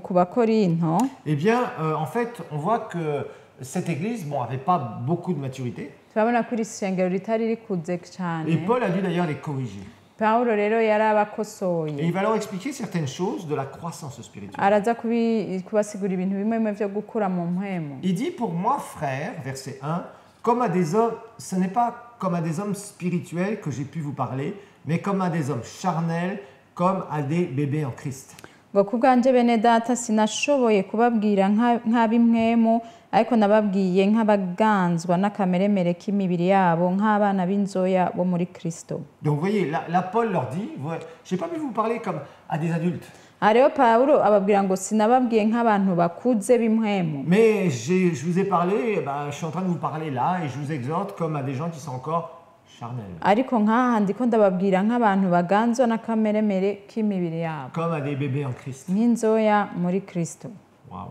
ku Bakorinto, eh bien, en fait, on voit que cette église, bon, avait pas beaucoup de maturité. turabona ko iri shengero ritari rikuze Et cyane. Paul a dû d'ailleurs les corriger. Pawulo rero Et yarabakosoye, il va leur expliquer certaines choses de la croissance spirituelle. araza kubasigura ibintu bimwe bimwe vyo gukura mu mpwemu. Il dit pour moi, frère, verset 1, comme à des hommes, ce n'est pas comme à des hommes spirituels que j'ai pu vous parler, mais comme à des hommes charnels, comme à des bébés en Christ. Ngo ku bwanje bene data sinashoboye kubabwira nk'ab'impwemu, ariko nababwiye nk'abaganzwa n'akameremere k'imibiri yabo nk'abana b'inzoya bo muri Kristo. Donc vous voyez, là Paul leur dit, je n'ai pas pu vous parler comme à des adultes. Rero Pawulo ababwira ngo sinababwiye nk'abantu bakuze b'impwemu. Mais je vous ai parlé, je suis en train de vous parler là et je vous exhorte comme à des gens qui sont encore charnels. Ariko nk'aha ndiko ndababwira nk'abantu baganzwa n'akameremere k'imibiri yabo. Comme à des bébés en Christ. Nk'inzoya muri Kristo. Waouh.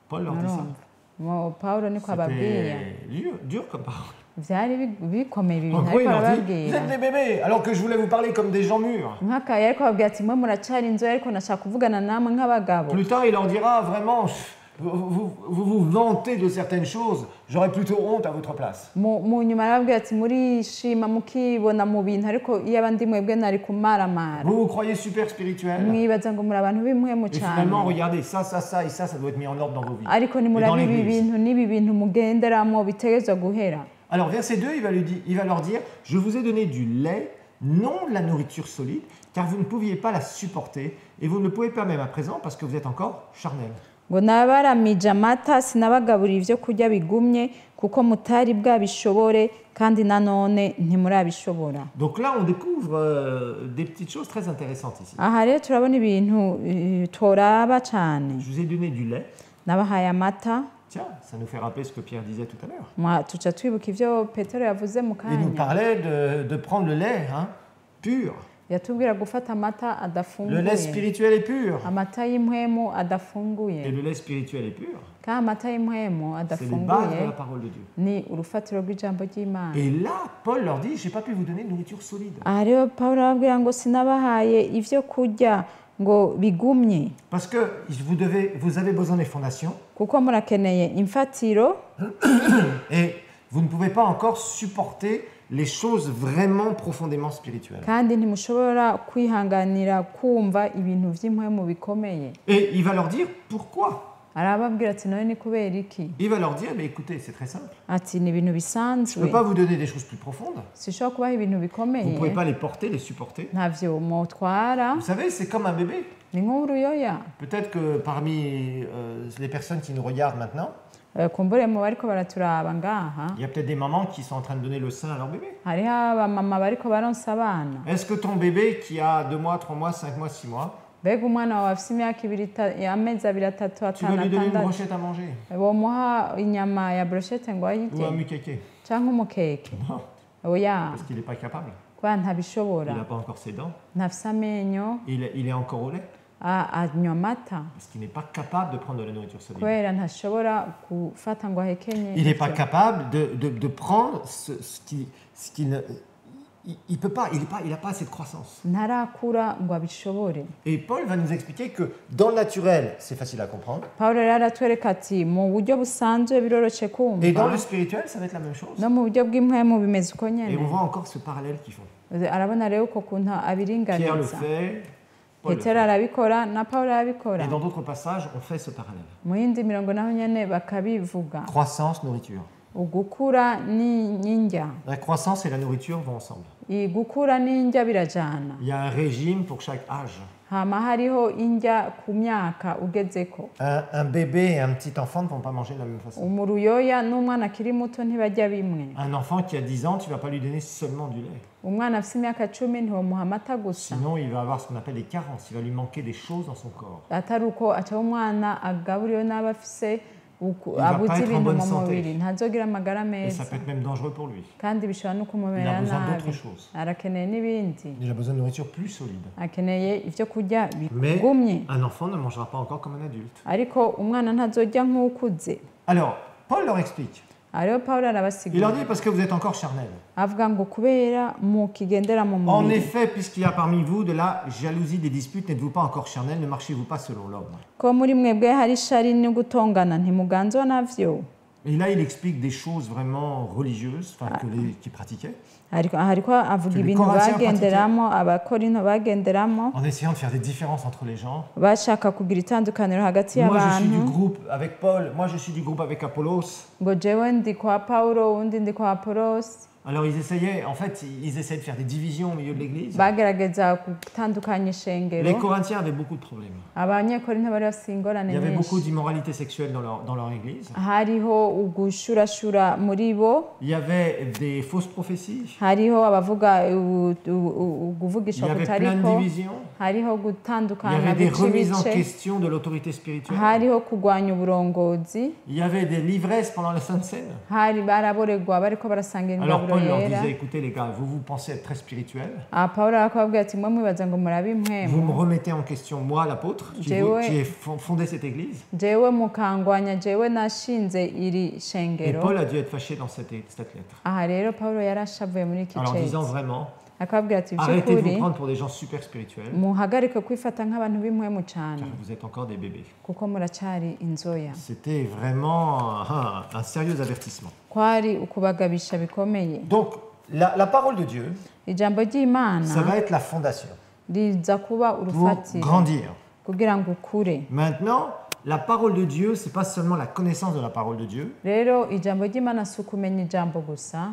Paul leur dit ça. Pawulo niko ababwira. C'était dur comme parole. Vyari bikomeye ibi En bintu gros, il ariko leur dit, arababwira. vous êtes des bébés, alors que je voulais vous parler comme des gens mûrs. Nk'akaye ariko ababwira ati mwe muracari inzoya ariko nashaka kuvugana namwe nk'abagabo. Plus tard, il leur dira vraiment, vous vantez de certaines choses, j'aurais plutôt honte à votre place. Mu nyuma arababwira ati murishima mukibona mu bintu ariko iyo abandi mwebwe nari kumaramara. Vous vous croyez super spirituel. Mwibaza ngo muri abantu b'impwemu Et cyane. finalement, regardez, ça et ça doit être mis en ordre dans vos vies. Ariko Et dans nimurabe ibi l'Église. bintu n'ibi bintu mugenderamo bitegerezwa guhera. Alors, verset 2, il va leur dire, je vous ai donné du lait, non de la nourriture solide, car vous ne pouviez pas la supporter, et vous ne le pouvez pas même à présent, parce que vous êtes encore charnel. Ngo nabaramije amata sinabagaburira ivyo kurya bigumye kuko mutari bwabishobore kandi nanone ntimurabishobora. Donc là, on découvre des petites choses très intéressantes ici. Aha rero turabona ibintu toraba cyane. Je vous ai donné du lait. Nabahaye amata. Tiens, ça nous fait rappeler ce que Pierre disait tout à l'heure. Tuca twibuka ivyo Petero yavuze mu Il nous kanya. parlait de prendre le lait pur. Yatubwira gufata amata Le adafunguye. lait spirituel est pur. Amata y'impwemu Et adafunguye. le lait spirituel est pur. Kandi amata y'impwemu C'est les bases de adafunguye la parole de Dieu. ni urufatiro rw'ijambo ry'Imana. Et là, Paul leur dit, je n'ai pas pu vous donner de nourriture solide. Aha rero Pawulo arababwira ngo sinabahaye ivyo kurya ngo bigumye Parce que vous avez besoin des fondations kuko murakeneye imfatiro et vous ne pouvez pas encore supporter les choses vraiment profondément spirituelles. kandi ntimushobora kwihanganira kumva ibintu vy'impwemu bikomeye. Et il va leur dire pourquoi. Arababwira ati none ni kubera iki? Il va leur dire, mais écoutez, c'est très simple. Ati ni ibintu Je ne bisanzwe peux pas vous donner des choses plus profondes. sishobora kubaha ibintu Vous ne bikomeye pouvez pas les porter, les supporter. ntavyo mutwara Vous savez, c'est comme un bébé. ni nk'uruyoya. Peut-être que parmi les personnes qui nous regardent maintenant, Kumbure mu bariko baraturaba ngaha il y a peut-être des mamans qui sont en train de donner le sein à leur bébé. hariho abamama bariko baronsa abana. Est-ce que ton bébé qui a 2 mois, 3 mois, 5 mois, 6 mois, Mbega umwana wawe afise imyaka amezi abiri atatu tu vas atanu lui donner une atandatu brochette à manger bomuha inyama ya brochette ngo ou un ayirye mukeke? canke umukeke? Non, Oya, parce qu'il n'est pas capable. kubera Il ntabishobora, n'a pas encore ses dents. ntafise amenyo, Il est encore au lait anywa amata parce qu'il n'est pas capable de prendre de la nourriture solide. kubera ntashobora gufata ngo ahekenye. Il n'est pas ivyo. capable de prendre ce qui ne... Il peut pas, il n'a pas assez de croissance. Ntarakura ngo abishobore. Et Paul va nous expliquer que dans le naturel, c'est facile à comprendre. Pawulo rero aratwereka ati mu buryo busanzwe biroroshe Et dans kumva le spirituel, ça va être la même chose. no mu buryo bw'impwemu bimeze uko Et nyene. on voit encore ce parallèle qu'ils font. Arabona rero uko kuntu Pierre le abiringaniza. fait, Paul le Petero fait. arabikora na Pawulo arabikora. Et dans d'autres passages, on fait ce parallèle. Mu yindi mirongo naho nyene bakabivuga. Croissance, nourriture. Ugukura n'indya. La croissance et la nourriture vont ensemble. Gukura n'indya birajana. Il y a un régime pour chaque âge. Hama hariho indya ku myaka ugezeko. Un bébé et un petit enfant ne vont pas manger de la même façon. Umuruyoya n'umwana akiri muto ntibajya bimwe. Un enfant qui a 10 ans, tu ne vas pas lui donner seulement du lait. Umwana afite imyaka 10 ntiwomuha amata gusa. Sinon, il va avoir ce qu'on appelle des carences. Il va lui manquer des choses dans son corps. Atari uko aca umwana agaburiwe n'aba afise va abuze pas être en ibintu bonne mu santé. mubiri ntazogira amagara Et ça meza peut être même dangereux pour lui. kandi bishobora no Il a kumumera besoin nabi. d'autre chose. Arakeneye n'ibindi. Il a besoin de nourriture plus solide. Akeneye ivyo kurya Mais bigumye. un enfant ne mangera pas encore comme un adulte. Ariko umwana ntazorya nk'ukuze. Alors, Paul leur explique. Ariyo Pawulo Il leur arabasigura dit parce que vous êtes encore charnel. avuga ngo kubera mukigendera mu En mubiri effet, puisqu'il y a parmi vous de la jalousie, des disputes, n'êtes-vous pas encore charnel, ne marchez-vous pas selon l'homme. ko muri mwebwe hari ishari no gutongana ntimuganzwa navyo. Et là, il explique des choses vraiment religieuses, enfin, qui pratiquaient, Hariko avuga Que les ibintu Corinthiens bagenderamo abakorinto bagenderamo en essayant de faire des différences entre les gens. bashaka kugira itandukaniro hagati Moi, je suis du y'abantu groupe avec Paul, moi, je suis du groupe avec Apollos. ngo jewe ndi kwa Pawulo undi ndi kwa Apolos. Alors ils essayaient, en fait, ils essayaient de faire des divisions au milieu de l'église. bagerageza gutandukanya ishengero. Les Corinthiens avaient beaucoup de problèmes. Abanyekorinto bari bafite ingorane Il y avait beaucoup nyinshi. d'immoralité sexuelle dans leur église. hariho ugushurashura muri bo, Il y avait des fausses prophéties. hariho abavuga Il ukuvugisha y avait plein de kutariko, divisions. hariho Il y gutandukana avait des bice remises en bice, question de l'autorité spirituelle. hariho kurwanya uburongozi, Il y avait des livresses pendant la Sainte Seine. hari baraboregwa bariko barasangira Alors ingaburo Paul leur yera. disait, écoutez les gars, vous pensez être très spirituel. Pawulo arakababwira ati mwe mwibaza ngo murabe Vous impwemu, me remettez en question, moi l'apôtre, qui ai fondé cette église. jewe mukangwanya, jewe nashinze iri Et shengero. Paul a dû être fâché dans cette lettre. Aha rero Pawulo yarashavuye muri iki Alors disant cete, vraiment, akababwira ati arrêtez de vous by'ukuri prendre pour des gens super spirituels, muhagarike kwifata nk'abantu b'impwemu cyane, car vous êtes encore des bébés. kuko muracyari inzoya. C'était vraiment un sérieux avertissement. Kwari ukubagabisha bikomeye. Donc la parole de Dieu, Ijambo ça ry'Imana va être la fondation riza kuba pour urufatiro grandir. kugira ngo ukure. Maintenant, la parole de Dieu, c'est pas seulement la connaissance de la parole de Dieu Rero ijambo ry'Imana si ukumenya ijambo gusa,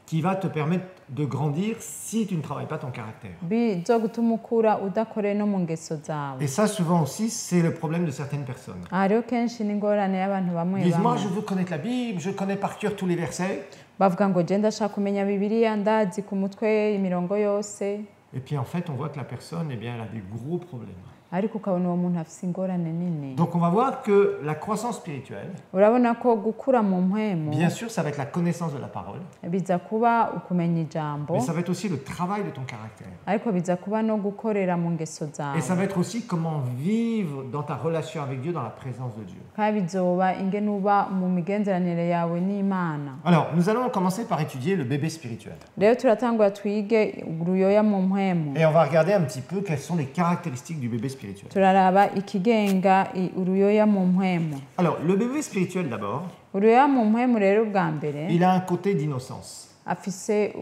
qui va te permettre de grandir si tu ne travailles pas ton caractère. bizogutuma ukura udakoreye no mu ngeso zawe. Et ça, souvent aussi, c'est le problème de certaines personnes. Aha rero kenshi ni ingorane y'abantu bamwe Ils disent, moi, bamwe je veux connaître la Bible, je connais par cœur tous les versets. bavuga ngo je ndashaka kumenya Bibiliya, ndazi ku mutwe imirongo yose, Et puis, en fait, on voit que la personne, eh bien, elle a des gros problèmes. ariko ukabona uwo muntu afite ingorane nini. Donc, on va voir que la croissance spirituelle, Urabona ko gukura mu mpwemu bien sûr, ça va être la connaissance de la parole, biza kuba ukumenya ijambo, mais ça va être aussi le travail de ton caractère. ariko biza kuba no gukorera mu ngeso zawe, Et ça va être aussi comment vivre dans ta relation avec Dieu, dans la présence de Dieu. kandi bizoba ingene uba mu migenderanire yawe n'Imana. Alors, nous allons commencer par étudier le bébé spirituel. Rero turatangura twige uruyoya mu mpwemu, Et on va regarder un petit peu quelles sont les caractéristiques du bébé spirituel. turaraba ikigenga uruyoya mu mpwemu. Alors, le bébé spirituel d'abord, Uruyoya mu mpwemu rero bwa mbere il a un côté d'innocence. afise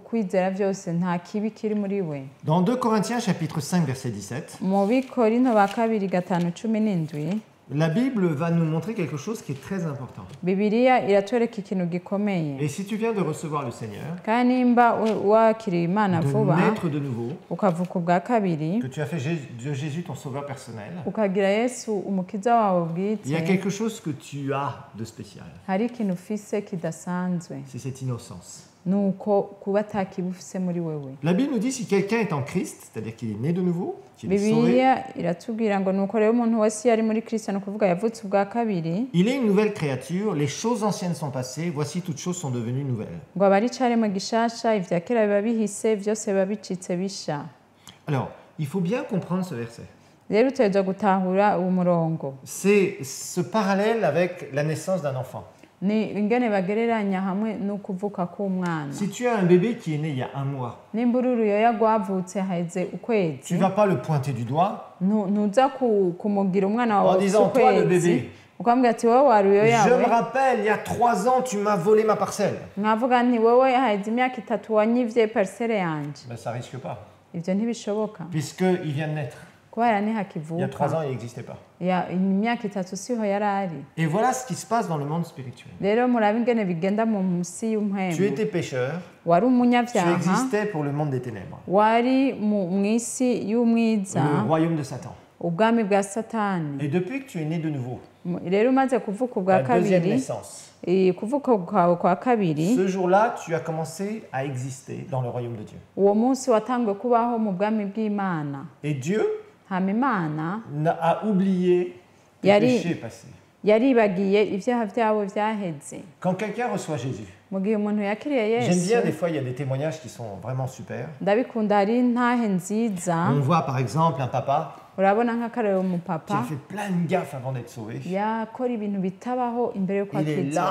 kwizera byose, nta kibi kiri muri we. Dans 2 Corinthiens chapitre 5 verset 17, Mu Bikorinto ba kabiri 5:17 la Bible va nous montrer quelque chose qui est très important. Bibiliya iratwereka ikintu gikomeye, Et si tu viens de recevoir le Seigneur, kandi nimba wakiriye Imana de vuba naître de nouveau, ukavuka ubwa kabiri que tu as fait de Jésus ton sauveur personnel, ukagira Yesu umukiza wawe il y a bwite, quelque chose que tu as de spécial. hari ikintu ufise kidasanzwe, C'est cette innocence. nuko kuba atakibi ufise muri wewe. La Bible nous dit si quelqu'un est en Christ, c'est-à-dire qu'il est né de nouveau, qu'il est sauvé, Bibiliya iratubwira ngo nuko rero umuntu wese yari muri Kristo, ni ukuvuga yavutse ubwa kabiri, il est une nouvelle créature, les choses anciennes sont passées, voici toutes choses sont devenues nouvelles. ngo aba ari caremwe gishasha, ivya kera biba bihise, vyose biba bicitse bisha. Alors, il faut bien comprendre ce verset. Rero utegerezwa gutahura uwo murongo, C'est ce parallèle avec la naissance d'un enfant. ni ingene bagereranya hamwe n'ukuvuka k'umwana. Si tu as un bébé qui est né il y a un mois, Nimba uri uruyoya rwavutse haheze tu ukwezi, ne vas pas le pointer du doigt ntuza kumugira umwana en wawe disant, toi le ukwezi bébé, ukambwira ati wowe wa ruyoya je me we, rappelle, il y a 3 ans, tu m'as volé ma parcelle. mwavuga nti wowe haheze imyaka 3 wanyivye parcelle yanje. Ben, ça risque pas, Ivyo ntibishoboka, puisqu'il vient de naître. kubera Il y a ntihakivuka. 3 ans, il n'existait pas. Imyaka 3 siho yari ari. Et voilà ce qui se passe dans le monde spirituel. Rero murabe ingene bigenda mu musi Tu y'umpwemu. étais pécheur, Wari tu umunyavyaha, existais pour le monde des ténèbres, wari mw'isi y'umwiza, le royaume de Satan. ubwami bwa Satani. Et depuis que tu es né de nouveau, Rero umaze kuvuka ubwa ta deuxième kabiri, naissance, kuvuka kwawe kwa kabiri, ce jour-là, tu as commencé à exister dans le royaume de Dieu. uwo munsi watanguye kubaho mu bwami bw'Imana. Et Dieu Hama Imana a oublié tes Yari- péchés passés. yaribagiye ivyaha vyawe vyaheze. Quand quelqu'un reçoit Jésus, Mu gihe umuntu yakiriye j'aime bien, des Yesu, fois, il y a des témoignages qui sont vraiment super. ndabikunda, hari intahe nziza. On voit par exemple un papa Urabona nk'akarero qui umupapa a fait plein de gaffes avant d'être sauvé. yakora ibintu bitabaho imbere yo Il est kwakizwa.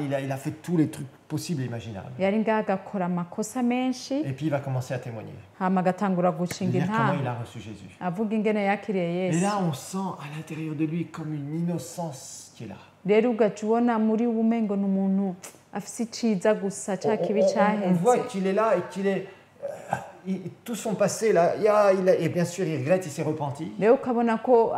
là, il a fait tous les trucs possibles et imaginables. Yari ngaha agakora amakosa menshi, Et puis il va commencer à témoigner. hama agatangura De gushinga dire comment intahe, il a reçu Jésus. avuga ingene yakiriye Et Yesu. là, on sent à l'intérieur de lui comme une innocence qui est là. Rero ugaca ubona muri we umengo ni umuntu afise iciza gusa, ca kibi On voit caheze. qu'il est là et qu'il est... tout son passé, là, et bien sûr, il regrette, il s'est repenti. Rero ukabona ko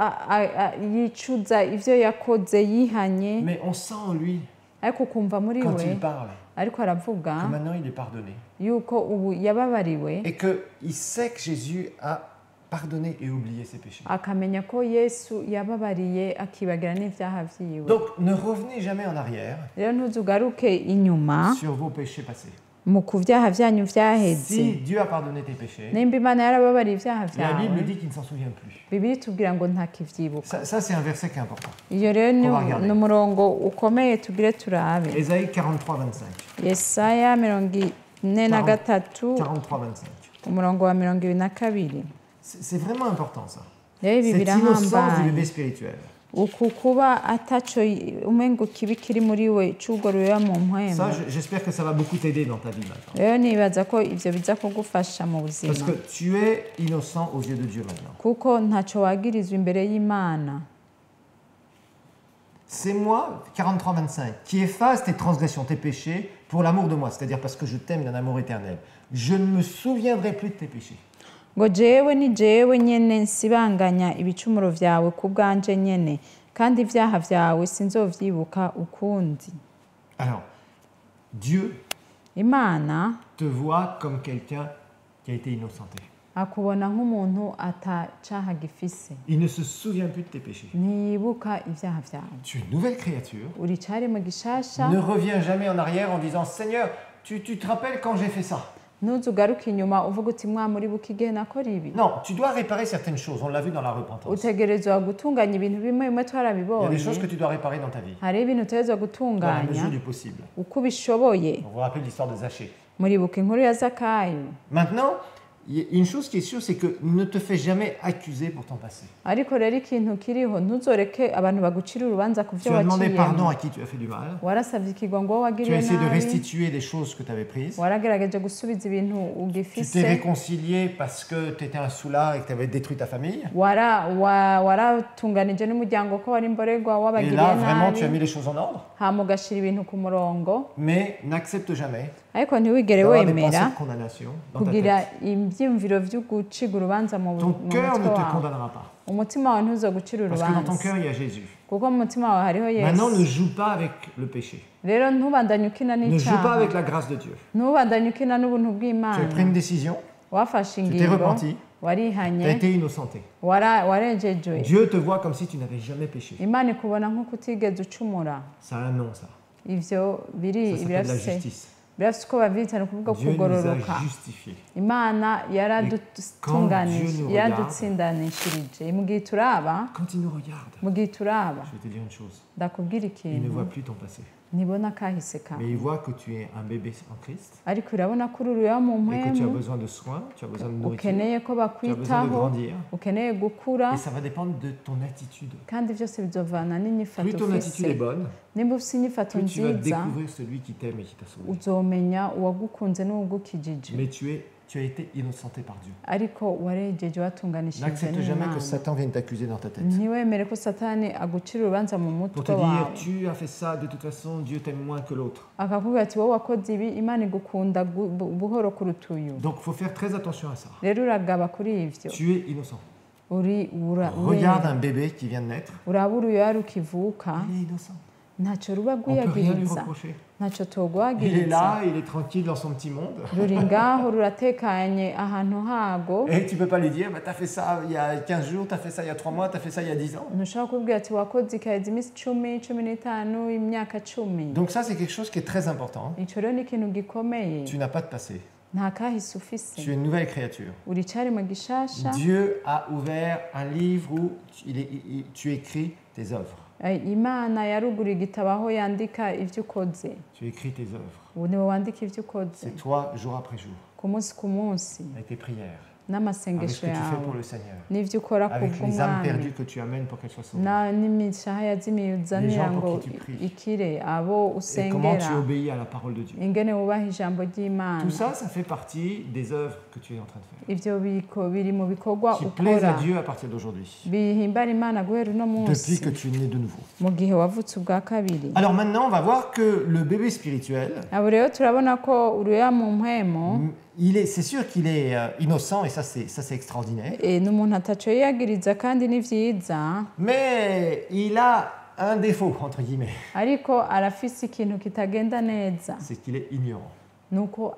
yicuza ivyo yakoze, yihanye, Mais on sent en lui, ariko ukumva muri quand we il parle, ariko que aravuga maintenant il est pardonné. yuko ubu yababariwe Et qu'il sait que Jésus a pardonné et oublié ses péchés. akamenya ko Yesu yababariye akibagira n'ivyaha vyiwe. Donc ne revenez jamais en arrière Rero ntuzugaruke inyuma sur vos péchés passés. mu ku vyaha vyanyu vyaheze. Si Dieu a pardonné tes péchés, Nimba Imana yarababariye ivyaha la Bible vyawe, dit qu'il ne s'en souvient plus. Bibiliya itubwira ngo ntakivyibuka. Ça c'est un verset qui est important. Iyo rero On va regarder. ni umurongo ukomeye tugire turabe. Ésaïe 43, 25. Yesaya 43 43, 25. umurongo wa 22. C'est vraiment important ça. Rero ibi Cette innocence du birahambaye. bébé spirituel. Uku kuba ataco umengo kibi kiri muri we cugorora mu mpwemu. Ça, j'espère que ça va beaucoup t'aider dans ta vie maintenant. Rero nibaza ko ivyo biza kugufasha mu buzima. Parce que tu es innocent aux yeux de Dieu maintenant. Kuko ntaco wagirizwa imbere y'Imana. C'est moi, 43, 25, qui efface tes transgressions, tes péchés, pour l'amour de moi, c'est-à-dire parce que je t'aime d'un amour éternel. Je ne me souviendrai plus de tes péchés. Ngo jewe ni jewe nyene nsibanganya ibicumuro vyawe ku bwanje nyene kandi ivyaha vyawe sinzovyibuka ukundi. Alors, Dieu Imana te voit comme quelqu'un qui a été innocenté. akubona nk'umuntu atacaha gifise. Il ne se souvient plus de tes péchés. Ntiyibuka ivyaha vyawe. Tu es une nouvelle créature. Uri caremwe gishasha. Ne reviens jamais en arrière en disant « Seigneur, tu te rappelles quand j'ai fait ça ?» Ntuzugaruke inyuma uvuga uti mwamuribuka igihe nakora ibi. Non, tu dois réparer certaines choses. On l'a vu dans la repentance. Utegerezwa gutunganya ibintu bimwe bimwe Il y a twarabibonye. des choses que tu dois réparer dans ta vie, Hari ibintu utegerezwa dans la gutunganya mesure du possible. uko ubishoboye. On vous rappelle l'histoire de Zachée. Muribuka inkuru ya Zakayo. Maintenant, il y a une chose qui est sûre, c'est que ne te fais jamais accuser pour ton passé. Ariko rero ikintu kiriho ntuzoreke abantu bagucira urubanza ku Tu vyo as demandé pardon waciyemo. à qui tu as fait du mal. Warasavye ikigongo Tu as wagiriye essayé de nabi. restituer des choses que tu avais prises. Waragerageje gusubiza ibintu Tu t'es ugifise. réconcilié parce que tu étais un soulard et que tu avais détruit ta famille. Waratunganije n'umuryango ko wari imborerwa Et wabagiriye là, vraiment, tu as nabi. mis les choses en ordre. Hama ugashira ibintu ku murongo. Mais n'accepte jamais Ariko ntiwigere d'avoir des pensées wemera de condamnation dans ta kugira tête. ivyiyumviro vyo guciga urubanza mu Ton mu cœur ne mutwe te wawe. condamnera pas. Umutima wawe ntuzogucira Parce que dans ton urubanza cœur, il y a Jésus. kuko mu mutima wawe hariho Maintenant, ne Yesu. joue pas avec le péché. Rero ntubandanye ukina Ne joue pas n'icyaha, avec la grâce de Dieu. ntubandanye ukina n'ubuntu Tu as pris bw'Imana. une décision, Wafashe tu t'es ingingo, repenti, tu as warihanye, été innocenté. warejejwe. Dieu te voit comme si tu n'avais jamais péché. Imana ikubona nk'uko utigeze ucumura. Ça a un nom, ça. Ivyo Ça s'appelle la birafise justice. uko bavyita ni ukuvuga Dieu nous a kugororoka. justifiés. Imana Dieu nous yaradutsindanishirije. Mu gihe turaba, Quand il nous regarde, mu gihe turaba, je vais te dire une chose. ndakubwira Il ne ikintu, voit plus ton passé. ntibona kahise kawe. Mais il voit que tu es un bébé en Christ Ariko urabona ko uri uruya mu et que tu as mpwemu, besoin de soins, tu as besoin de nourriture, ukeneye ko tu as besoin de bakwitaho, grandir. ukeneye gukura, Et ça va dépendre de ton attitude. kandi byose bizovana n'inyifato Plus ton attitude est ufise. bonne, Nimba ufise inyifato plus tu vas nziza, découvrir celui qui t'aime et qui t'a sauvé. uzomenya uwagukunze n'uwugukijije. Mais tu as été innocenté par Dieu. Ariko warejeje watunganishije N'accepte jamais que n'Imana. Satan vienne t'accuser dans ta tête. Ntiwemere ko Satani agucira urubanza mu Pour te mutwe dire, wawe, tu as fait ça, de toute façon, Dieu t'aime moins que l'autre. akakubwira ati wowe wakoze ibi, Imana igukunda buhoro kuruta uyu. Donc il faut faire très attention à ça. Rero uragaba kuri ivyo. Tu es innocent. uraba Regarde un bébé qui vient de naître. uruya rukivuka, Il est innocent. ntacyo ruba On ne peut rien lui rwiyagiriza, reprocher. ntacyo Il est togwagiriza. là, il est tranquille dans son petit monde. Ruri ngaho ruratekanye ahantu hago. Et tu ne peux pas lui dire, bah, tu as fait ça il y a 15 jours, tu as fait ça il y a 3 mois, tu as fait ça il y a 10 ans. Ntushobora kubwira ati wakoze ikaheza iminsi 10, 15, imyaka 10. Donc ça, c'est quelque chose qui est très important. Ico rero ni ikintu gikomeye. Tu n'as pas de passé. Nta kahise ufise. Tu es une nouvelle créature. Uri caremwe gishasha. Dieu a ouvert un livre où tu écris tes œuvres. Imana yaruguruye igitabo aho yandika ivyo ukoze. Tu écris tes œuvres. Ubu niwe wandika ivyo ukoze. C'est toi, jour après jour, Ku munsi avec tes prières, avec ce n'amasengesho que tu fais pour yawe le Seigneur, n'ivyo ukora avec les âmes kubw'umwami perdues que tu amènes pour qu'elles soient sauvées. n'imishaha yazimiye uzanira Les gens ngo pour qui tu pries. ikire abo Et comment tu usengera obéis à la parole de Dieu. ingene wubaha ijambo ry'Imana. Tout ça, ça fait partie des œuvres que tu es en train de faire. Ivyo biri mu bikorwa Qui plaisent à ukora Dieu à partir d'aujourd'hui, bihimbara Imana guhera uno depuis munsi que tu es né de nouveau. mu gihe wavutse ubwa kabiri. Alors maintenant, on va voir que le bébé spirituel, Abo rero turabona ko uruya mu mpwemo c'est sûr qu'il est innocent et ça c'est extraordinaire. ni umuntu ataco yiyagiriza kandi ni vyiza, Mais il a un défaut, entre guillemets, ariko arafise ikintu kitagenda neza c'est qu'il est ignorant. nuko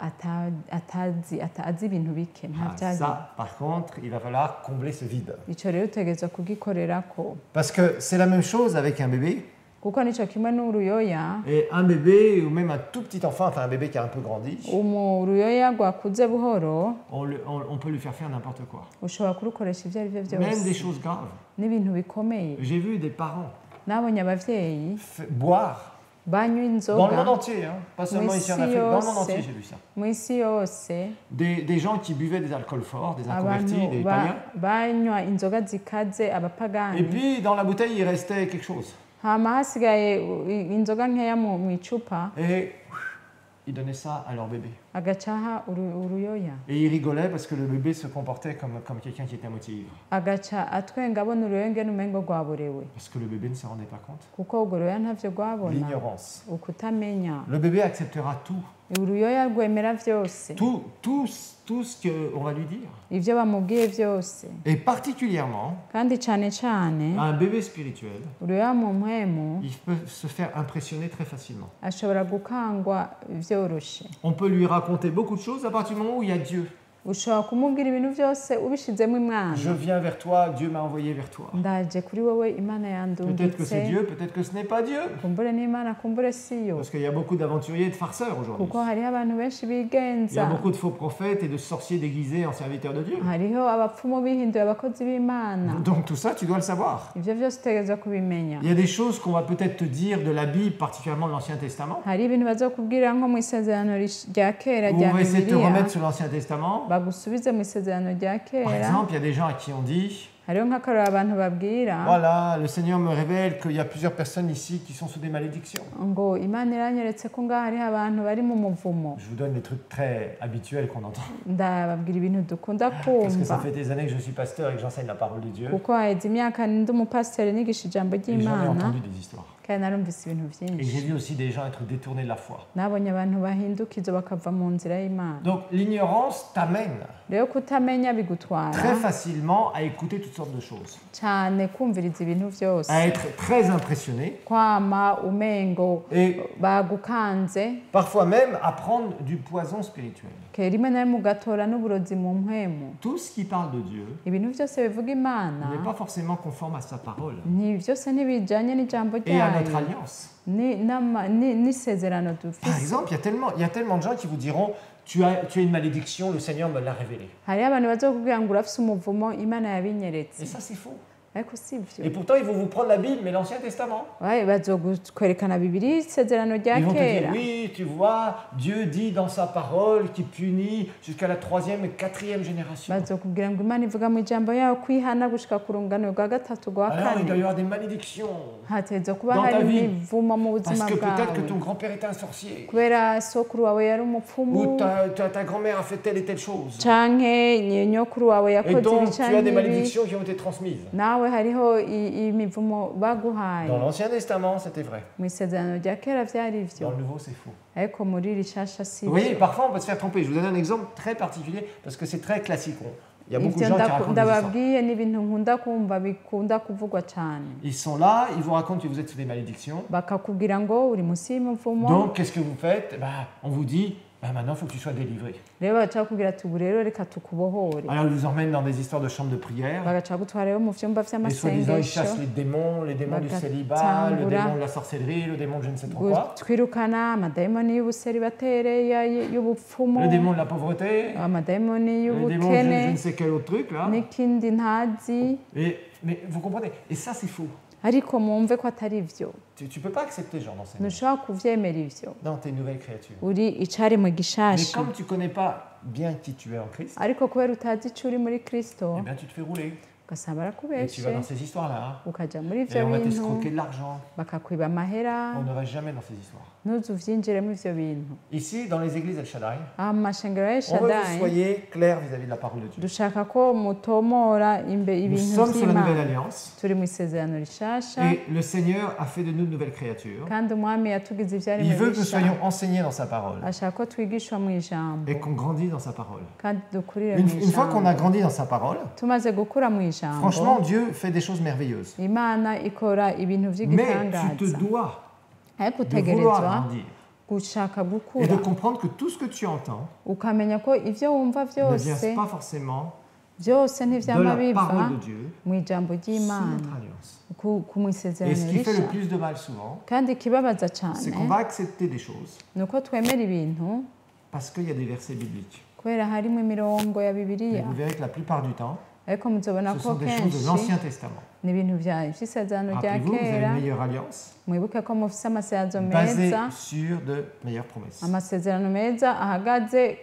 atazi ibintu bike ntavyazi. Ça, par contre, il va falloir combler ce vide. Ico rero utegerezwa kugikorerako Parce que c'est la même chose avec un bébé. kuko nico kimwe n'uruyoya. Et un bébé, ou même un tout petit enfant, enfin un bébé qui a un peu grandi, Uruyoya rwakuze buhoro on peut lui faire faire n'importe quoi. ushobora kurukoresha ivyo arivyo Même des vyose choses graves. n'ibintu bikomeye. J'ai vu des parents Nabonye abavyeyi boire banywa dans le inzoga monde entier, hein, pas seulement ici en Afrique, dans le monde entier j'ai vu ça. mw'isi yose, Des gens qui buvaient des alcools forts, des inconvertis, abantu des païens. banywa inzoga zikaze abapagani, Et puis dans la bouteille il restait quelque chose. hama hasigaye inzoga nkeya mw'icupa Et ils donnaient ça à leur bébé. agaca aha uruyoya, Et ils rigolaient parce que le bébé se comportait comme quelqu'un qui était à moitié ivre. agaca atwenga abona uruyoya ngene umengo rwaborewe Parce que le bébé ne se rendait pas compte. kuko urwo ruyoya ntavyo rwabona. L'ignorance. Ukutamenya. Le bébé acceptera tout. Uruyoya rwemera vyose, Tout ce qu'on va lui dire. ivyo bamubwiye vyose, Et particulièrement, kandi cane cane un bébé spirituel, uruyoya mu mpwemu il peut se faire impressionner très facilement. ashobora gukangwa vyoroshe. On peut lui raconter beaucoup de choses à partir du moment où il y a Dieu. Ushobora kumubwira ibintu vyose ubishizemo imwana. Je viens vers toi, Dieu m'a envoyé vers toi. Ndaje kuri wowe imana Peut-être que c'est yandungitse, Dieu, peut-être que ce n'est pas Dieu. kumbure n'imana kumbure siyo, Parce qu'il y a beaucoup d'aventuriers et de farceurs aujourd'hui. kuko hariho abantu benshi Il y a bigenza, beaucoup de faux prophètes et de sorciers déguisés en serviteurs de Dieu. hariho abapfumu bihinduye abakozi b'imana. Donc tout ça, tu dois le savoir. Ivyo vyose utegerezwa kubimenya. Il y a des choses qu'on va peut-être te dire de la Bible, particulièrement de l'Ancien Testament. Hari ibintu bazokubwira nko mu isezerano rya kera Où rya on va essayer de te Bibiliya, remettre sur l'Ancien Testament. bagusubize mu isezerano rya Par kera. exemple, il y a des gens à qui on dit, Hariho nk'akarorero abantu babwira voilà, le Seigneur me révèle qu'il y a plusieurs personnes ici qui sont sous des malédictions. ngo imana iranyeretse ko ngaho hariho abantu bari mu muvumo. Je vous donne des trucs très habituels qu'on entend. Ndababwira ibintu dukunda Parce que ça kumva fait des années que je suis pasteur et que j'enseigne la parole de Dieu. kuko haheze imyaka ndi umupasiteri nigisha ijambo Et j'en ai ry'imana entendu des histoires. kandi narumvise ibintu Et j'ai byinshi, vu aussi des gens être détournés de la foi. nabonye abantu bahindukiza bakava mu nzira y'imana. Donc l'ignorance t'amène Rero kutamenya bigutwara très facilement à écouter toutes sortes de choses. cyane kumviriza ibintu byose, À être très impressionné kwama umengo et bagukanze, parfois même à prendre du poison spirituel. ke rimwe na rimwe ugatora n'uburozi mu mpwemu. Tout ce qui parle de Dieu Ibintu byose bivuga imana n'est pas forcément conforme à sa parole ni byose ntibijanye n'ijambo et à notre ryayo alliance. n'isezerano Par dufise. exemple, il y a tellement de gens qui vous diront tu as une malédiction, le Seigneur me l'a révélé. Hariho abantu bazokubwira ngo urafise umuvumo imana Et yabinyeretse, ça, c'est faux. ariko si Et byo. pourtant, ils vont vous prendre la Bible, mais l'Ancien Testament. Bazokwerekana bibiri isezerano rya Ils vont te dire, kera, oui, tu vois, Dieu dit dans sa parole qu'il punit jusqu'à la 3e et 4e génération. bazokubwira ngo imana ivuga mu ijambo yayo kwihana gushika ku rungano rwa gatatu rwa Alors, il doit y kane. avoir des malédictions. Hategerezwa kuba Dans ta hari vie. imivumo mu Parce buzima que peut-être que bwawe, ton grand-père était un sorcier. kubera sokuru wawe yari Ou umupfumu ta grand-mère a fait telle et telle chose. canke nyokuru wawe Et yakoze donc, ibi tu as canke des ibi, malédictions qui ont été transmises. nawe hariho imivumo baguhaye. Dans l'Ancien Testament, c'était vrai. Mu isezerano rya kera vyari Dans ivyo, le Nouveau, c'est faux. ariko muri rishasha si Vous voyez, ivyo. parfois, on peut se faire tromper. Je vous donne un exemple très particulier parce que c'est très classique. Il y a beaucoup de Ivyo gens qui racontent des histoires. ndababwiye ni ibintu nkunda kumva bikunda kuvugwa cane, Ils sont là, ils vous racontent que vous êtes sous des malédictions. bakakubwira ngo uri musi y'umuvumo, Donc, qu'est-ce que vous faites? On vous dit, maintenant, il faut que tu sois délivré. rero bagaca bakubwira ati ubu rero reka tukubohore, Alors, ils vous emmènent dans des histoires de chambres de prière. bagaca bagutwara rero mu vyumba Et soi-disant, ils vy'amasengesho, chassent les démons du Bagatangura. célibat, le démon de la sorcellerie, le démon de je ne sais trop quoi, twirukana amadayimoni y'ubuseribatere y'ubupfumu, le démon de la pauvreté, amadayimoni le démon de je ne y'ubukene sais quel autre truc, là. n'ikindi ntazi, Mais vous comprenez? Et ça, c'est faux. ariko mwumve ko atari ivyo, Tu ne peux pas accepter ce genre d'enseignement. ntushobora kuvyemera ivyo, Non, tu es une nouvelle créature. uri icaremwe Mais gishasha, comme tu ne connais pas bien qui tu es en Christ, ariko kubera utazi ico uri muri Kristo eh bien, tu te fais rouler. ugasanga Et tu barakubeshe vas dans ces histoires-là. ukaja muri Et ivyo on va bintu t'escroquer de l'argent. bakakwiba amahera, On ne va jamais dans ces histoires. ntuzuvyinjiremo ivyo bintu. Ici, dans les églises El Shaddai, Aha mu mashengero ya on veut que vous Shaddai soyez clairs vis-à-vis de la parole de Dieu. dushaka ko mutomora Nous ibintu sommes sur la nouvelle vy'Imana. alliance Turi mu isezerano rishasha et le Seigneur a fait de nous de nouvelles créatures. kandi umwami yatugize ivyaremwe Il veut que nous bisha. soyons enseignés dans sa parole Ashaka ko twigishwa mu ijambo et qu'on grandisse dans sa parole. kandi dukurire Une, mu une fois qu'on a ijambo. grandi dans sa parole, Tumaze gukura mu ijambo, franchement, Dieu fait des choses merveilleuses. Imana ikora ibintu Mais tu te vy'igitangaza. dois Ariko de vouloir utegerezwa grandir gushaka et de gukura comprendre que tout ce que tu entends ukamenya ko ivyo wumva ne vyose vient pas forcément byose de ntivyama la biva parole de Dieu mu ijambo sous ry'Imana notre alliance. ku mu Et isezerano ce qui fait le risha. plus de mal souvent, Kandi ikibabaza c'est cane qu'on va accepter des choses ni uko twemera ibintu parce qu'il y a des versets bibliques. kubera harimo imirongo ya Mais Bibiliya, vous verrez que la plupart du temps, ariko muzobona ce ko sont des choses de kenshi l'Ancien Testament. ni ibintu vy'isezerano rya Rappelez-vous, vous avez kera. une meilleure alliance Mwibuke ko mufise amasezerano basée meza, sur de meilleures promesses. amasezerano meza ahagaze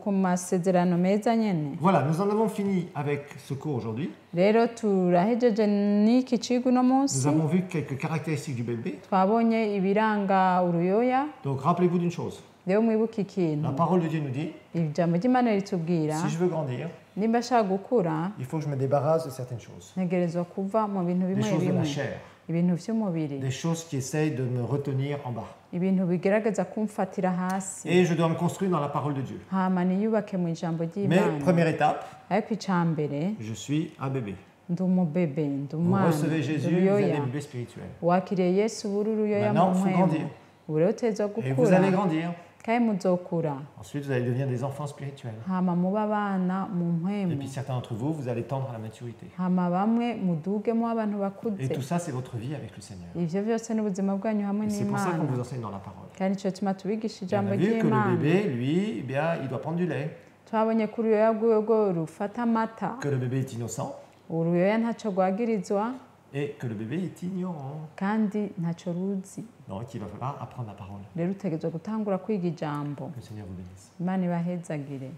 ku masezerano meza nyene. Voilà, nous en avons fini avec ce cours aujourd'hui. Rero turahejeje n'iki cigwa uno Nous munsi, avons vu quelques caractéristiques du bébé. twabonye ibiranga uruyoya. Donc rappelez-vous d'une chose, Rero mwibuke ikintu, la parole de Dieu nous dit, ijambo ry'Imana ritubwira si je veux grandir, nimba ashaka gukura il faut que je me débarrasse de certaines choses. ntegerezwa kuva mu bintu Des bimwe choses de la bimwe, chair, ibintu vy'umubiri, des choses qui essayent de me retenir en bas. ibintu bigerageza kumfatira hasi, Et je dois me construire dans la parole de Dieu. hama niyubake mu ijambo Mais ry'Imana. première étape, Ariko icambere, je suis un bébé. ndi umubebe, ndi Vous umwana, recevez ndi Jésus, vous êtes uruyoya. des bébés spirituels. Wakiriye Yesu uri uruyoya mu Maintenant, il faut mpwemu. grandir. Ubu rero utezwa Et vous gukura allez grandir. kandi muzokura, Ensuite, vous allez devenir des enfants spirituels. hama muba abana mu Et mpwemu, puis certains d'entre vous, vous allez tendre à la maturité. hama bamwe mudugemo abantu Et bakuze. tout ça, c'est votre vie avec le Seigneur. Ivyo vyose ni ubuzima bwanyu hamwe Et c'est pour ça qu'on n'Imana, vous enseigne dans la parole. kandi ico gituma tubigisha Et on ijambo a vu que ry'Imana. le bébé, lui, eh bien, il doit prendre du lait. Twabonye ko uruyoya rwiwe rwo rufata amata, Que le bébé est innocent uruyoya ntaco rwagirizwa et que le bébé est ignorant. kandi ntaco ruzi. Donc, il va falloir apprendre la parole. Rero utegerezwa gutangura kwiga ijambo. Que le Seigneur vous bénisse. Imana ibahezagire.